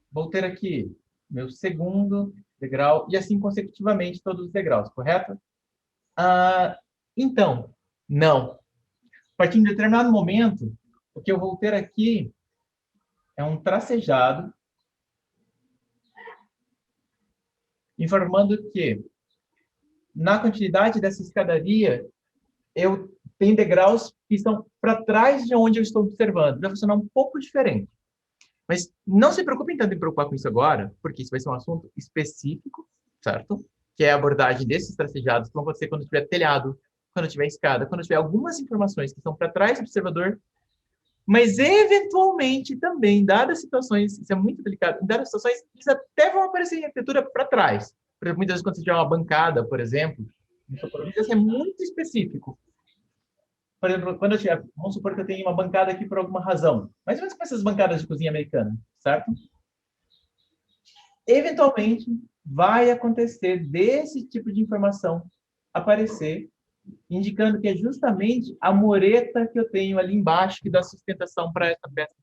vou ter aqui meu segundo degrau, e assim consecutivamente todos os degraus, correto? Então, não. A partir de determinado momento, o que eu vou ter aqui é um tracejado informando que, na continuidade dessa escadaria, eu tenho degraus que estão para trás de onde eu estou observando. Vai funcionar um pouco diferente. Mas não se preocupem tanto em preocupar com isso agora, porque isso vai ser um assunto específico, certo? Que é a abordagem desses tracejados que vão acontecer quando tiver telhado, quando tiver escada, quando tiver algumas informações que estão para trás do observador, Mas, eventualmente, também, dadas situações, isso é muito delicado, em dadas situações, eles até vão aparecer em arquitetura para trás. Por exemplo, muitas vezes, quando você tiver uma bancada, por exemplo, isso é muito específico. Por exemplo, quando eu tiver, vamos supor que eu tenho uma bancada aqui por alguma razão, mais ou menos com essas bancadas de cozinha americana, certo? Eventualmente, vai acontecer desse tipo de informação aparecer, indicando que é justamente a mureta que eu tenho ali embaixo que dá sustentação para essa peça.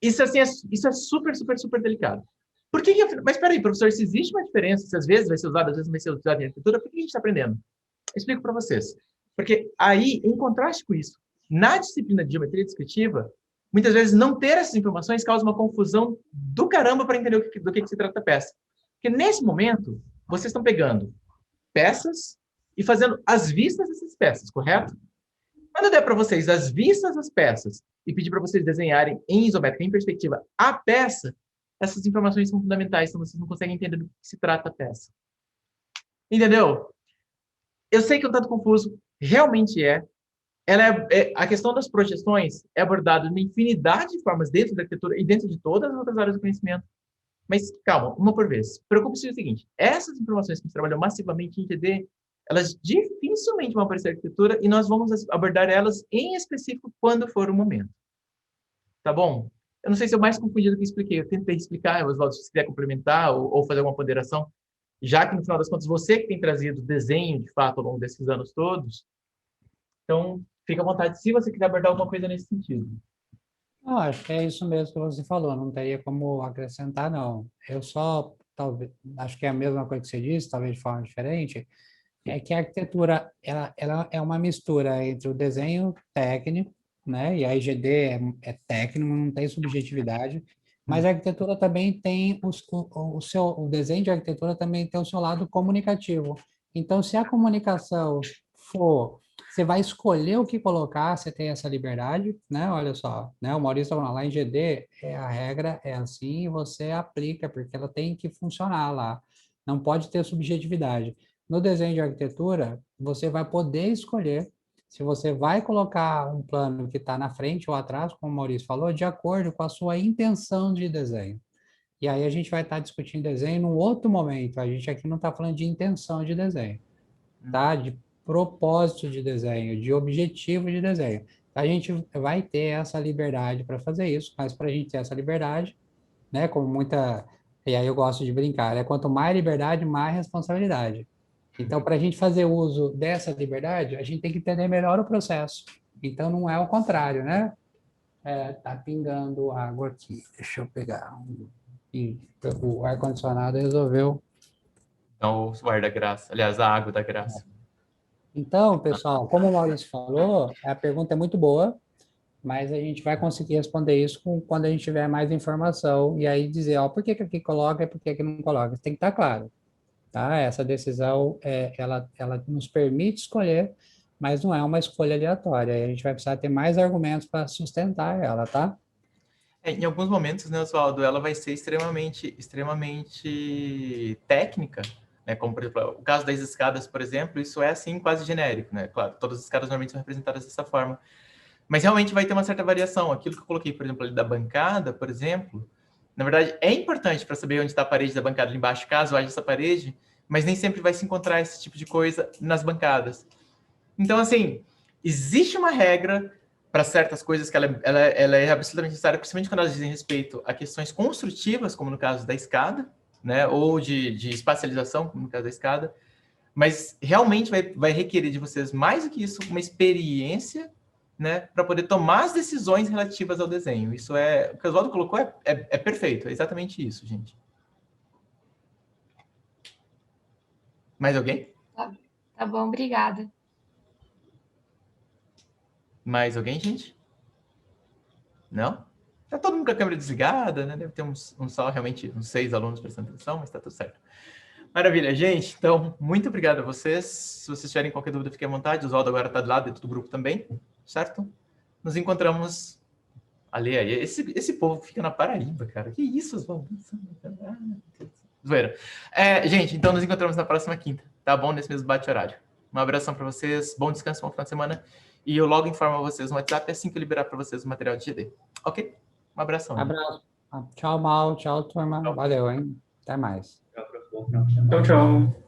Isso, assim, isso é super, super, super delicado. Por que mas espera aí, professor, se existe uma diferença, se às vezes vai ser usado, às vezes não vai ser usado em arquitetura, por que a gente está aprendendo? Eu explico para vocês. Porque aí, em contraste com isso, na disciplina de geometria descritiva, muitas vezes não ter essas informações causa uma confusão do caramba para entender do que se trata a peça. Porque nesse momento, vocês estão pegando peças e fazendo as vistas dessas peças, correto? Quando eu der para vocês as vistas das peças e pedir para vocês desenharem em isométrica, em perspectiva, a peça, essas informações são fundamentais, então vocês não conseguem entender do que se trata a peça. Entendeu? Eu sei que é um tanto confuso, realmente é. A questão das projeções é abordada em uma infinidade de formas dentro da arquitetura e dentro de todas as outras áreas do conhecimento. Mas, calma, uma por vez. Preocupe-se com o seguinte, essas informações que a gente trabalhou massivamente em TD, elas dificilmente vão aparecer na arquitetura e nós vamos abordar elas em específico quando for o momento. Tá bom? Eu não sei se eu mais confundi do que expliquei. Eu tentei explicar, Oswaldo, se quiser complementar ou fazer alguma ponderação, já que, no final das contas, você que tem trazido desenho, de fato, ao longo desses anos todos. Então, fica à vontade se você quiser abordar alguma coisa nesse sentido. Acho que é isso mesmo que você falou, não teria como acrescentar, não. Eu só, talvez, acho que é a mesma coisa que você disse, talvez de forma diferente, é que a arquitetura, ela é uma mistura entre o desenho técnico, né, e a IGD é técnico, não tem subjetividade, mas a arquitetura também tem o desenho de arquitetura também tem o seu lado comunicativo. Então, se a comunicação for, você vai escolher o que colocar, você tem essa liberdade, né? Olha só, né? O Maurício estava falando lá em GD, a regra é assim e você aplica, porque ela tem que funcionar lá. Não pode ter subjetividade. No desenho de arquitetura, você vai poder escolher se você vai colocar um plano que está na frente ou atrás, como o Maurício falou, de acordo com a sua intenção de desenho. E aí a gente vai estar discutindo desenho num outro momento. A gente aqui não está falando de intenção de desenho, tá? De propósito de desenho, de objetivo de desenho. A gente vai ter essa liberdade para fazer isso, mas para a gente ter essa liberdade, né, como muita... E aí eu gosto de brincar, né? Quanto mais liberdade, mais responsabilidade. Então, para a gente fazer uso dessa liberdade, a gente tem que entender melhor o processo. Então, não é o contrário, né? Tá pingando água aqui. Deixa eu pegar. E o ar-condicionado resolveu. Então, o ar da graça. Aliás, a água da graça. Então, pessoal, como o Maurício falou, a pergunta é muito boa, mas a gente vai conseguir responder isso quando a gente tiver mais informação e aí dizer, ó, por que aqui coloca e por que aqui não coloca. Tem que estar claro. Tá? Essa decisão, ela nos permite escolher, mas não é uma escolha aleatória. A gente vai precisar ter mais argumentos para sustentar ela, tá? Em alguns momentos, né, Oswaldo, ela vai ser extremamente técnica, né? Como, por exemplo, o caso das escadas, por exemplo, isso é, assim, quase genérico, né? Claro, todas as escadas normalmente são representadas dessa forma. Mas realmente vai ter uma certa variação. Aquilo que eu coloquei, por exemplo, ali da bancada, por exemplo, na verdade, é importante para saber onde está a parede da bancada ali embaixo, caso haja essa parede, mas nem sempre vai se encontrar esse tipo de coisa nas bancadas. Então, assim, existe uma regra para certas coisas que ela é absolutamente necessária, principalmente quando elas dizem respeito a questões construtivas, como no caso da escada, né, ou de espacialização, como no caso da escada, mas realmente vai requerer de vocês, mais do que isso, uma experiência, né, para poder tomar as decisões relativas ao desenho. Isso o que o Oswaldo colocou é perfeito, é exatamente isso, gente. Mais alguém? Tá bom, obrigada. Mais alguém, gente? Não? Tá todo mundo com a câmera desligada, né? Deve ter só realmente uns 6 alunos prestando atenção, mas tá tudo certo. Maravilha, gente. Então, muito obrigado a vocês. Se vocês tiverem qualquer dúvida, fiquem à vontade. O Oswaldo agora está do lado dentro do grupo também, certo? Nos encontramos ali. Esse povo fica na Paraíba, cara. Que isso, Oswaldo? Zoeira. Gente, então nos encontramos na próxima quinta, tá bom? Nesse mesmo bate-horário. Um abração para vocês, bom descanso, bom final de semana. E eu logo informo vocês no WhatsApp assim que eu liberar para vocês o material de GD. Ok? Um abração. Abraço. Tchau, Mal. Tchau, turma. Valeu, hein? Até mais. Tchau, tchau.